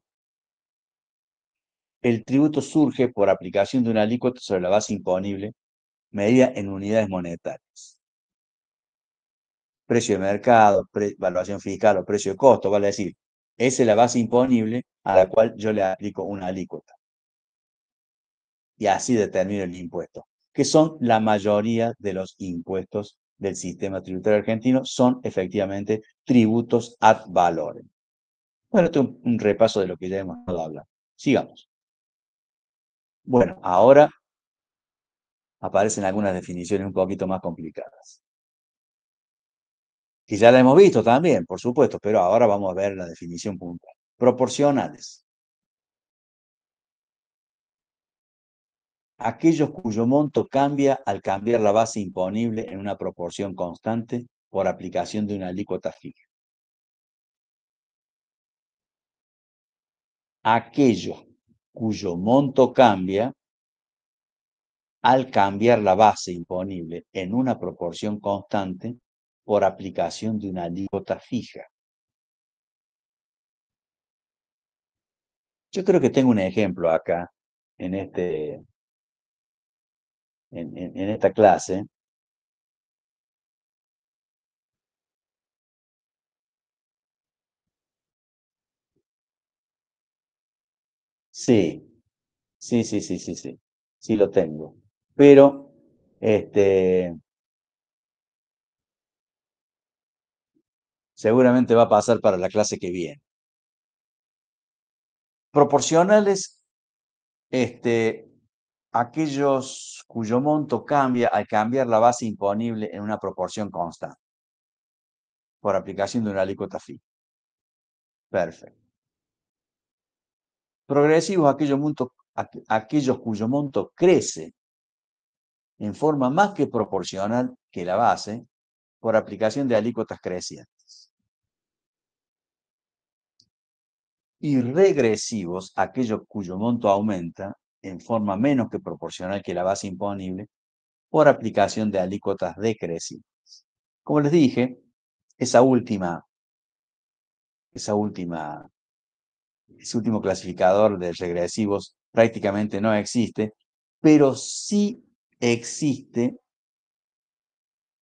el tributo surge por aplicación de una alícuota sobre la base imponible medida en unidades monetarias. Precio de mercado, evaluación fiscal o precio de costo, vale decir, esa es la base imponible a la cual yo le aplico una alícuota. Y así determino el impuesto, que son la mayoría de los impuestos del sistema tributario argentino, son efectivamente tributos ad valorem. Bueno, esto es un repaso de lo que ya hemos hablado. Sigamos. Bueno, ahora aparecen algunas definiciones un poquito más complicadas. Que ya la hemos visto también, por supuesto, pero ahora vamos a ver la definición puntual. Proporcionales. Aquellos cuyo monto cambia al cambiar la base imponible en una proporción constante por aplicación de una alícuota fija. Aquellos cuyo monto cambia al cambiar la base imponible en una proporción constante por aplicación de una alícuota fija. Yo creo que tengo un ejemplo acá en, en esta clase. Sí, sí. Sí lo tengo. Pero, este, Seguramente va a pasar para la clase que viene. Proporcionales, aquellos cuyo monto cambia al cambiar la base imponible en una proporción constante, por aplicación de una alícuota fija. Perfecto. Progresivos, aquellos cuyo monto crece en forma más que proporcional que la base, por aplicación de alícuotas crecientes. Y regresivos, aquellos cuyo monto aumenta en forma menos que proporcional que la base imponible, por aplicación de alícuotas decrecientes. Como les dije, ese último clasificador de regresivos prácticamente no existe, pero sí existe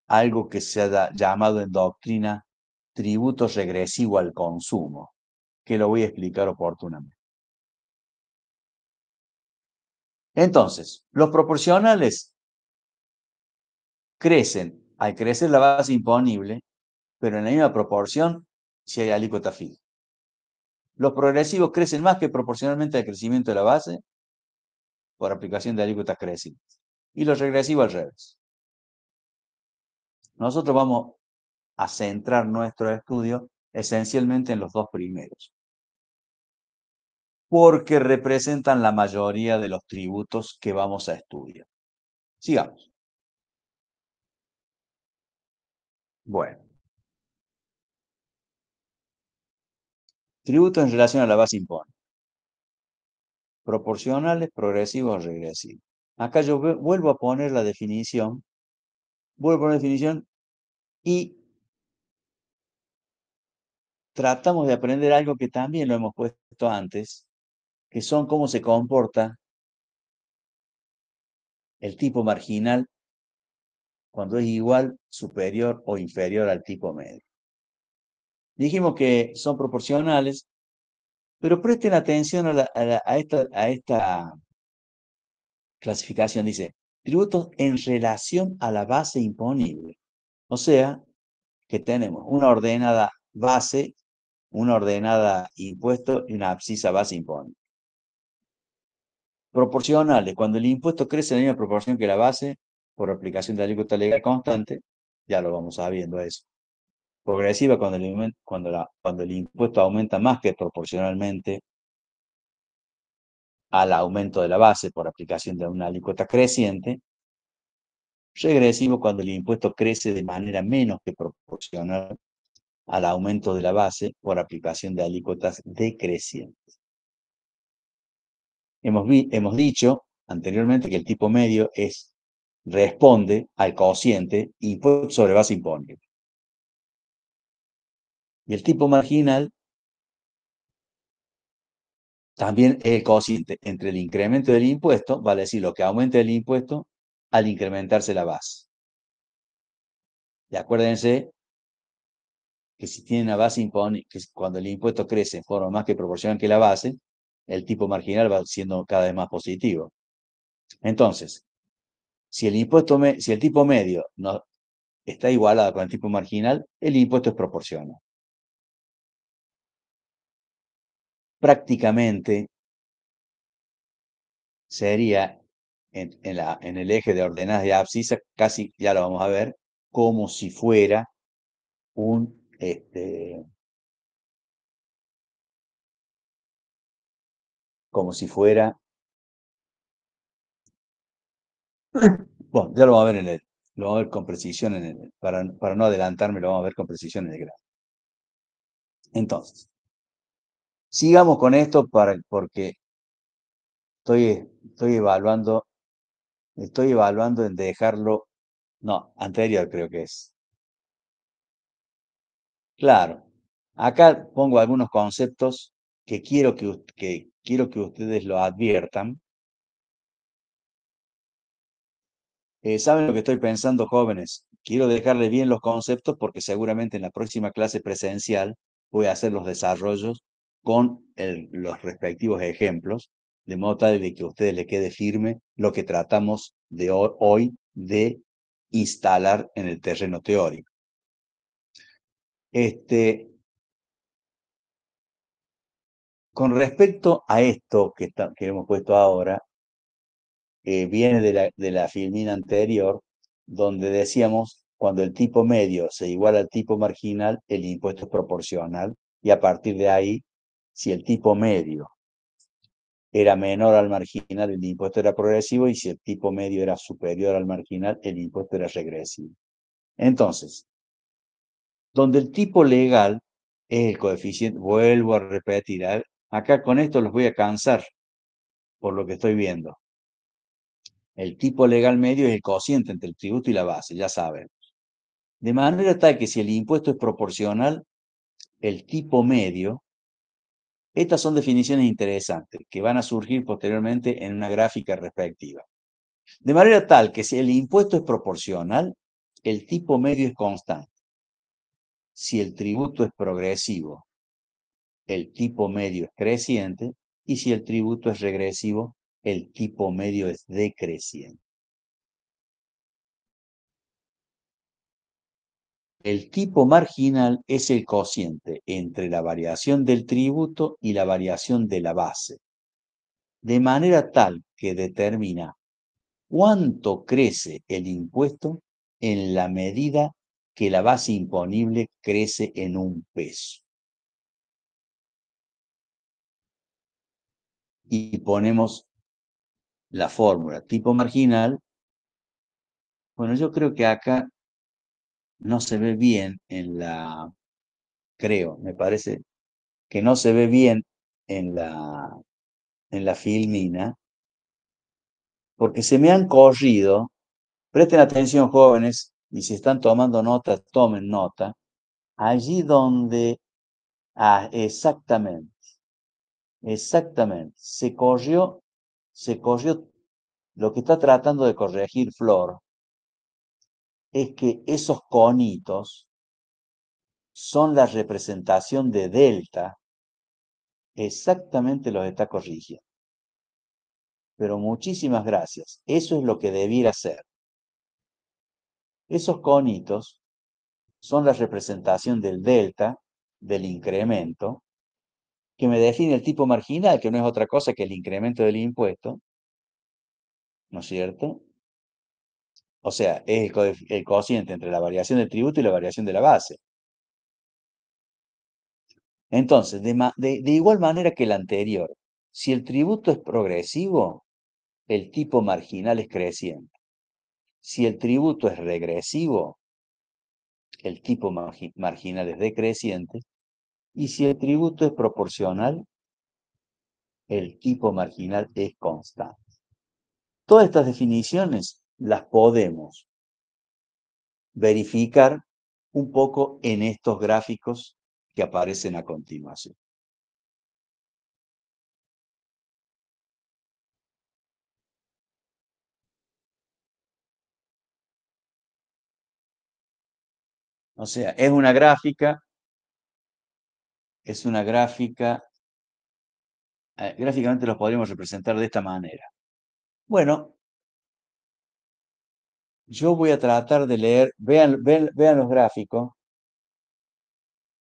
algo que se ha llamado en doctrina tributo regresivo al consumo, que lo voy a explicar oportunamente. Entonces, los proporcionales crecen al crecer la base imponible, pero en la misma proporción si hay alícuota fija. Los progresivos crecen más que proporcionalmente al crecimiento de la base por aplicación de alícuotas crecientes. Y los regresivos al revés. Nosotros vamos a centrar nuestro estudio esencialmente en los dos primeros, porque representan la mayoría de los tributos que vamos a estudiar. Sigamos. Bueno. Tributo en relación a la base impone. Proporcionales, progresivos o regresivos. Acá yo vuelvo a poner la definición. Y tratamos de aprender algo que también lo hemos puesto antes, que son cómo se comporta el tipo marginal cuando es igual, superior o inferior al tipo medio. Dijimos que son proporcionales, pero presten atención a esta clasificación. Dice, tributos en relación a la base imponible. O sea, que tenemos una ordenada base, una ordenada impuesto y una abscisa base imponible. Proporcionales, cuando el impuesto crece en la misma proporción que la base, por aplicación de alícuota legal constante, ya lo vamos sabiendo eso. Progresiva, cuando el impuesto aumenta más que proporcionalmente al aumento de la base por aplicación de una alícuota creciente. Regresivo, cuando el impuesto crece de manera menos que proporcional al aumento de la base por aplicación de alícuotas decrecientes. Hemos dicho anteriormente que el tipo medio responde al cociente impuesto sobre base imponible. Y el tipo marginal también es el cociente entre el incremento del impuesto, vale decir, lo que aumenta el impuesto al incrementarse la base. Y acuérdense que si tiene una base imponible, que cuando el impuesto crece en forma más que proporcional que la base, el tipo marginal va siendo cada vez más positivo. Entonces, si el tipo medio no está igualado con el tipo marginal, el impuesto es proporcional. Prácticamente sería en el eje de ordenadas de abscisa, casi ya lo vamos a ver, como si fuera como si fuera, bueno, ya lo vamos a ver lo vamos a ver con precisión para no adelantarme, lo vamos a ver con precisión en el gráfico. Entonces, sigamos con esto porque estoy evaluando en dejarlo, no, anterior creo que es. Claro, acá pongo algunos conceptos que quiero que ustedes lo adviertan. ¿Saben lo que estoy pensando, jóvenes? Quiero dejarles bien los conceptos porque seguramente en la próxima clase presencial voy a hacer los desarrollos con los respectivos ejemplos, de modo tal de que a ustedes les quede firme lo que tratamos de hoy de instalar en el terreno teórico. Con respecto a esto que hemos puesto ahora, viene de la filmina anterior, donde decíamos, cuando el tipo medio se iguala al tipo marginal, el impuesto es proporcional, y a partir de ahí, si el tipo medio era menor al marginal, el impuesto era progresivo, y si el tipo medio era superior al marginal, el impuesto era regresivo. Entonces, donde el tipo legal es el coeficiente, vuelvo a repetir, acá con esto los voy a cansar, por lo que estoy viendo. El tipo legal medio es el cociente entre el tributo y la base, ya saben. De manera tal que si el impuesto es proporcional, el tipo medio, estas son definiciones interesantes que van a surgir posteriormente en una gráfica respectiva. De manera tal que si el impuesto es proporcional, el tipo medio es constante. Si el tributo es progresivo, el tipo medio es creciente, y si el tributo es regresivo, el tipo medio es decreciente. El tipo marginal es el cociente entre la variación del tributo y la variación de la base, de manera tal que determina cuánto crece el impuesto en la medida que la base imponible crece en 1 peso. Y ponemos la fórmula tipo marginal. Bueno, yo creo que acá no se ve bien me parece que no se ve bien en la filmina, porque se me han corrido. Presten atención, jóvenes, y si están tomando nota, tomen nota. Allí donde, exactamente, exactamente, lo que está tratando de corregir Flor es que esos conitos son la representación de delta, exactamente los está corrigiendo. Pero muchísimas gracias, eso es lo que debiera ser. Esos conitos son la representación del delta, del incremento, que me define el tipo marginal, que no es otra cosa que el incremento del impuesto, ¿no es cierto? O sea, es el cociente entre la variación del tributo y la variación de la base. Entonces, de igual manera que el anterior, si el tributo es progresivo, el tipo marginal es creciente. Si el tributo es regresivo, el tipo marginal es decreciente. Y si el tributo es proporcional, el tipo marginal es constante. Todas estas definiciones las podemos verificar un poco en estos gráficos que aparecen a continuación. O sea, es una gráfica, gráficamente los podríamos representar de esta manera. Bueno, yo voy a tratar de leer, vean los gráficos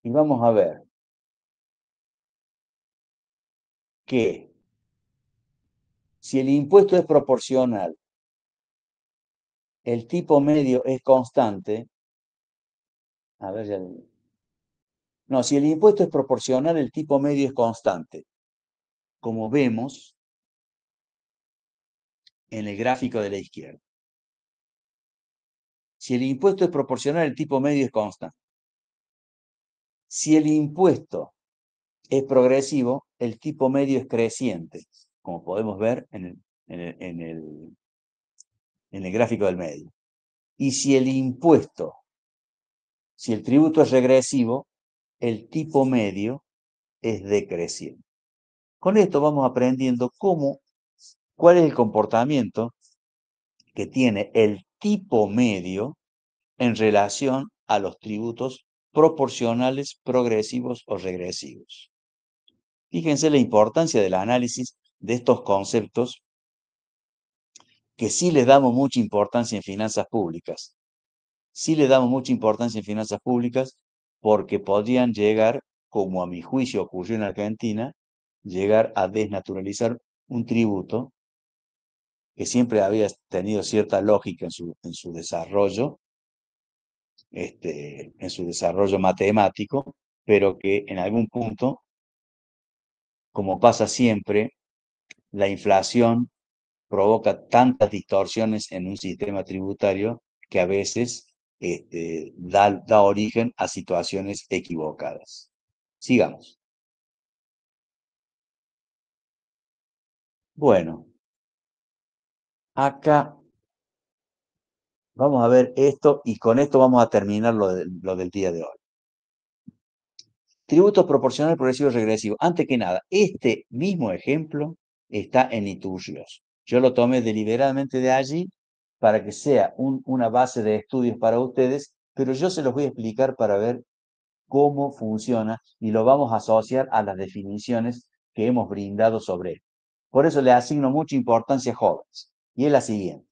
y vamos a ver que si el impuesto es proporcional, el tipo medio es constante. A ver, no, si el impuesto es proporcional, el tipo medio es constante. Como vemos en el gráfico de la izquierda. Si el impuesto es proporcional, el tipo medio es constante. Si el impuesto es progresivo, el tipo medio es creciente, como podemos ver en el gráfico del medio. Y si el tributo es regresivo, el tipo medio es decreciente. Con esto vamos aprendiendo cuál es el comportamiento que tiene el tipo medio en relación a los tributos proporcionales, progresivos o regresivos. Fíjense la importancia del análisis de estos conceptos que sí les damos mucha importancia en finanzas públicas. Sí les damos mucha importancia en finanzas públicas porque podían llegar, como a mi juicio ocurrió en Argentina, llegar a desnaturalizar un tributo que siempre había tenido cierta lógica en su desarrollo matemático, pero que en algún punto, como pasa siempre, la inflación provoca tantas distorsiones en un sistema tributario que a veces da origen a situaciones equivocadas. Sigamos. Bueno, acá vamos a ver esto y con esto vamos a terminar lo del día de hoy. Tributo proporcional progresivo regresivo. Antes que nada, este mismo ejemplo está en Itugios. Yo lo tomé deliberadamente de allí para que sea una base de estudios para ustedes, pero yo se los voy a explicar para ver cómo funciona y lo vamos a asociar a las definiciones que hemos brindado sobre él. Por eso le asigno mucha importancia a jóvenes. Y es la siguiente.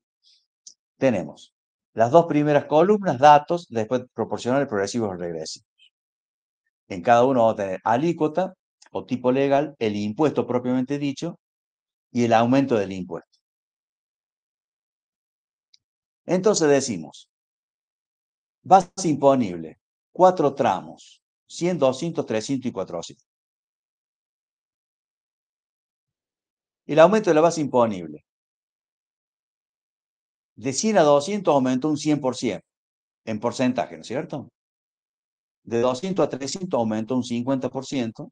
Tenemos las dos primeras columnas, datos, después proporcionales, progresivos o regresivos. En cada uno vamos a tener alícuota o tipo legal, el impuesto propiamente dicho y el aumento del impuesto. Entonces decimos, base imponible, 4 tramos, 100, 200, 300 y 400. El aumento de la base imponible, de 100 a 200 aumentó un 100% en porcentaje, ¿no es cierto? De 200 a 300 aumentó un 50%,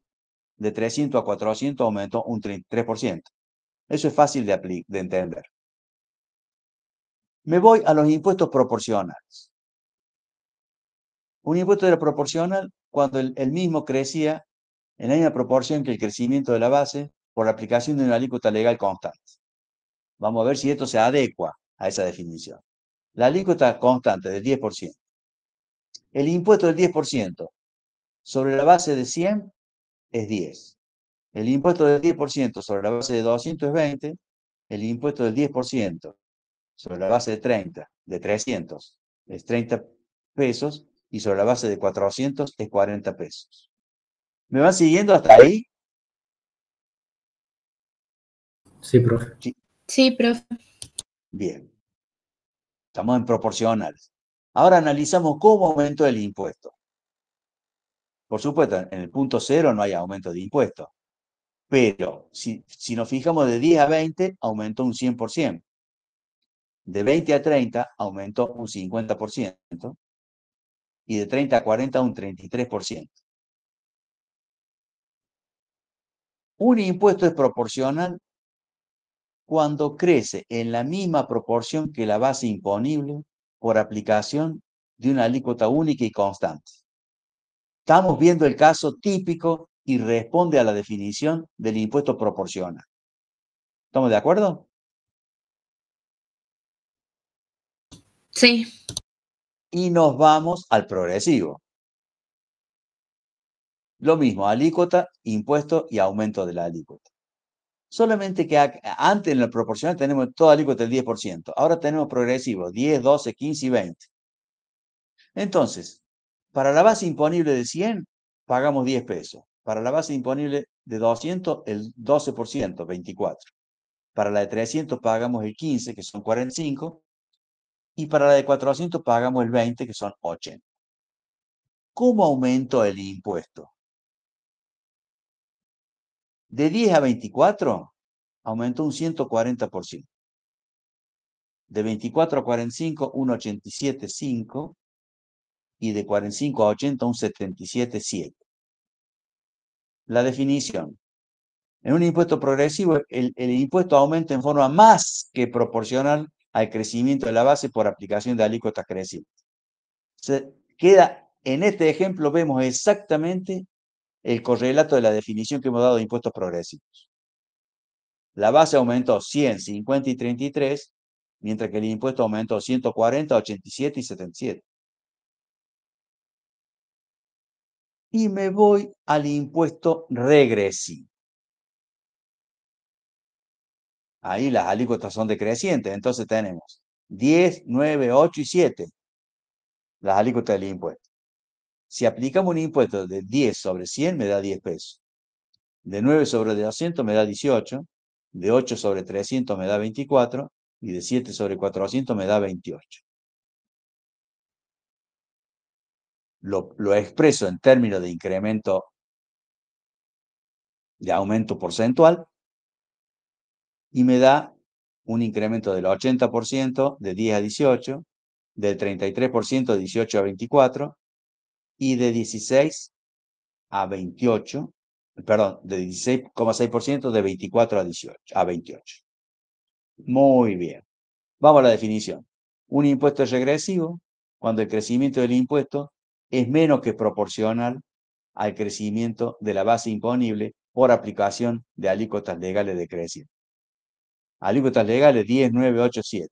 de 300 a 400 aumentó un 33%. Eso es fácil de entender. Me voy a los impuestos proporcionales. Un impuesto era proporcional cuando el mismo crecía en la misma proporción que el crecimiento de la base por la aplicación de una alícuota legal constante. Vamos a ver si esto se adecua a esa definición. La alícuota constante del 10%. El impuesto del 10% sobre la base de 100 es 10. El impuesto del 10% sobre la base de 200 es 20. El impuesto del 10% sobre la base de 30, de 300, es 30 pesos. Y sobre la base de 400 es 40 pesos. ¿Me van siguiendo hasta ahí? Sí, profe. Sí. Sí, profe. Bien. Estamos en proporcionales. Ahora analizamos cómo aumentó el impuesto. Por supuesto, en el punto cero no hay aumento de impuesto. Pero si nos fijamos de 10 a 20, aumentó un 100%. De 20 a 30, aumentó un 50%. Y de 30 a 40, un 33%. Un impuesto es proporcional cuando crece en la misma proporción que la base imponible por aplicación de una alícuota única y constante. Estamos viendo el caso típico y responde a la definición del impuesto proporcional. ¿Estamos de acuerdo? Sí. Y nos vamos al progresivo. Lo mismo, alícuota, impuesto y aumento de la alícuota. Solamente que antes en la proporcional tenemos toda alícuota del 10%. Ahora tenemos progresivo, 10, 12, 15 y 20. Entonces, para la base imponible de 100, pagamos 10 pesos. Para la base imponible de 200, el 12%, 24. Para la de 300 pagamos el 15, que son 45. Y para la de 400 pagamos el 20, que son 80. ¿Cómo aumentó el impuesto? De 10 a 24, aumentó un 140%. De 24 a 45, un 87,5. Y de 45 a 80, un 77,7. La definición. En un impuesto progresivo, el impuesto aumenta en forma más que proporcional al crecimiento de la base por aplicación de alícuotas crecientes. En este ejemplo vemos exactamente el correlato de la definición que hemos dado de impuestos progresivos. La base aumentó 100, 50 y 33, mientras que el impuesto aumentó 140, 87 y 77. Y me voy al impuesto regresivo. Ahí las alícuotas son decrecientes, entonces tenemos 10, 9, 8 y 7, las alícuotas del impuesto. Si aplicamos un impuesto de 10 sobre 100, me da 10 pesos. De 9 sobre 200 me da 18. De 8 sobre 300 me da 24. Y de 7 sobre 400 me da 28. Lo expreso en términos de incremento, de aumento porcentual, y me da un incremento del 80% de 10 a 18, del 33% de 18 a 24 y de 16 a 28, perdón, de 16,6% de 24 a 18, a 28. Muy bien. Vamos a la definición. Un impuesto es regresivo cuando el crecimiento del impuesto es menos que proporcional al crecimiento de la base imponible por aplicación de alícuotas legales decrecientes. Alícuotas legales 10, 9, 8, 7.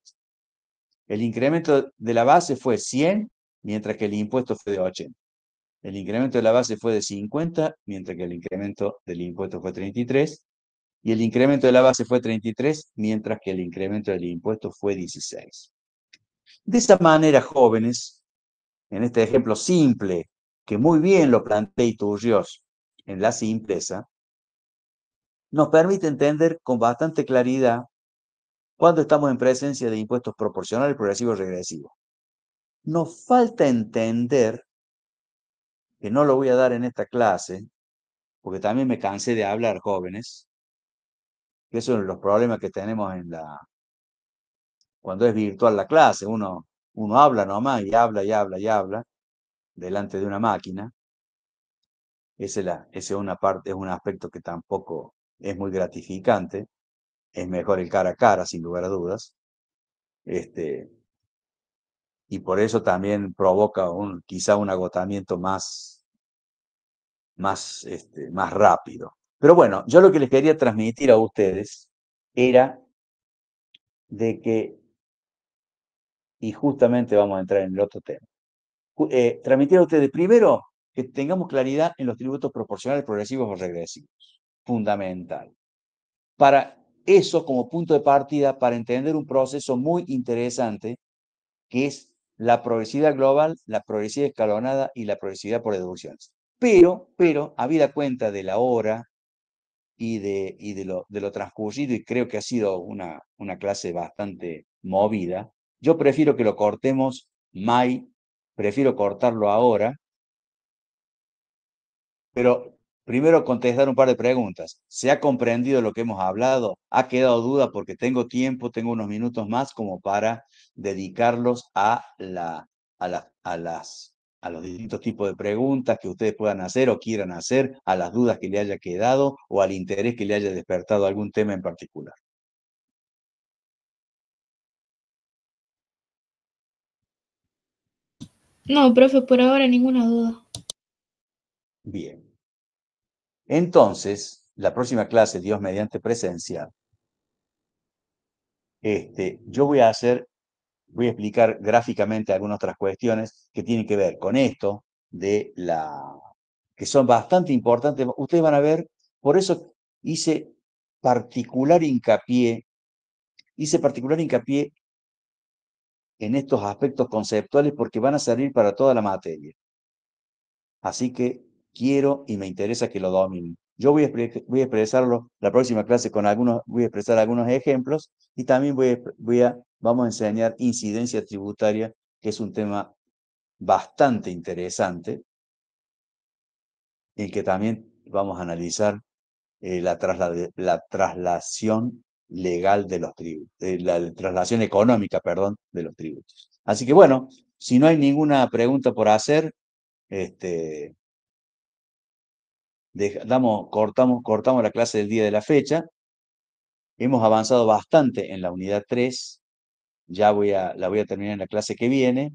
El incremento de la base fue 100, mientras que el impuesto fue de 80. El incremento de la base fue de 50, mientras que el incremento del impuesto fue 33. Y el incremento de la base fue 33, mientras que el incremento del impuesto fue 16. De esa manera, jóvenes, en este ejemplo simple, que muy bien lo plantea Iturriós en la simpleza, nos permite entender con bastante claridad cuando estamos en presencia de impuestos proporcionales, progresivos, regresivos. Nos falta entender, que no lo voy a dar en esta clase, porque también me cansé de hablar, jóvenes, que esos son los problemas que tenemos cuando es virtual la clase. Uno habla nomás y habla y habla y habla delante de una máquina. Ese es una parte, es un aspecto que tampoco es muy gratificante. Es mejor el cara a cara, sin lugar a dudas. Y por eso también provoca quizá un agotamiento más rápido. Pero bueno, yo lo que les quería transmitir a ustedes era de que, y justamente vamos a entrar en el otro tema, transmitir a ustedes primero que tengamos claridad en los tributos proporcionales, progresivos o regresivos. Fundamental. Para eso, como punto de partida, para entender un proceso muy interesante, que es la progresividad global, la progresividad escalonada y la progresividad por deducciones. Pero, habida cuenta de la hora y de lo transcurrido, y creo que ha sido una clase bastante movida, yo prefiero que lo cortemos, prefiero cortarlo ahora, pero primero contestar un par de preguntas. ¿Se ha comprendido lo que hemos hablado? ¿Ha quedado duda? Porque tengo tiempo, tengo unos minutos más como para dedicarlos a los distintos tipos de preguntas que ustedes puedan hacer o quieran hacer, a las dudas que le haya quedado o al interés que le haya despertado algún tema en particular. No, profe, por ahora ninguna duda. Bien. Entonces, la próxima clase, Dios mediante presencial, yo voy a explicar gráficamente algunas otras cuestiones que tienen que ver con esto, que son bastante importantes. Ustedes van a ver, por eso hice particular hincapié en estos aspectos conceptuales porque van a servir para toda la materia. Así que quiero y me interesa que lo dominen. Yo voy a expresarlo la próxima clase voy a expresar algunos ejemplos y también vamos a enseñar incidencia tributaria, que es un tema bastante interesante, en que también vamos a analizar la traslación legal de los tributos, la traslación económica, perdón, de los tributos. Así que bueno, si no hay ninguna pregunta por hacer, cortamos la clase del día de la fecha. Hemos avanzado bastante en la unidad 3. Ya la voy a terminar en la clase que viene.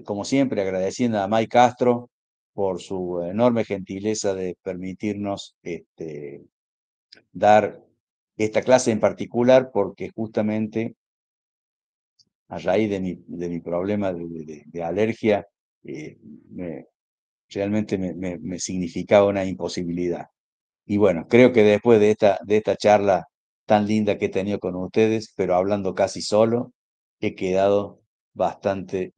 Como siempre, agradeciendo a Mike Castro por su enorme gentileza de permitirnos dar esta clase en particular, porque justamente a raíz de mi problema de alergia, realmente me significaba una imposibilidad. Y bueno, creo que después de esta charla tan linda que he tenido con ustedes, pero hablando casi solo, he quedado bastante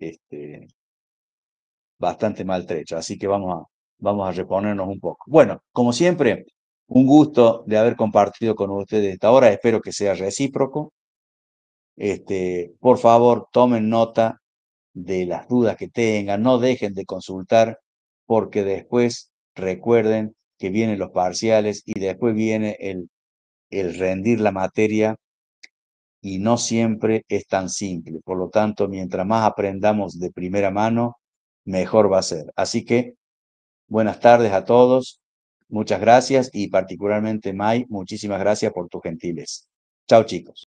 bastante maltrecho, así que vamos a reponernos un poco. Bueno, como siempre, un gusto de haber compartido con ustedes esta hora, espero que sea recíproco. Por favor, tomen nota de las dudas que tengan, no dejen de consultar, porque después recuerden que vienen los parciales y después viene el rendir la materia y no siempre es tan simple. Por lo tanto, mientras más aprendamos de primera mano, mejor va a ser. Así que buenas tardes a todos, muchas gracias y particularmente Mai, muchísimas gracias por tu gentileza. Chao chicos.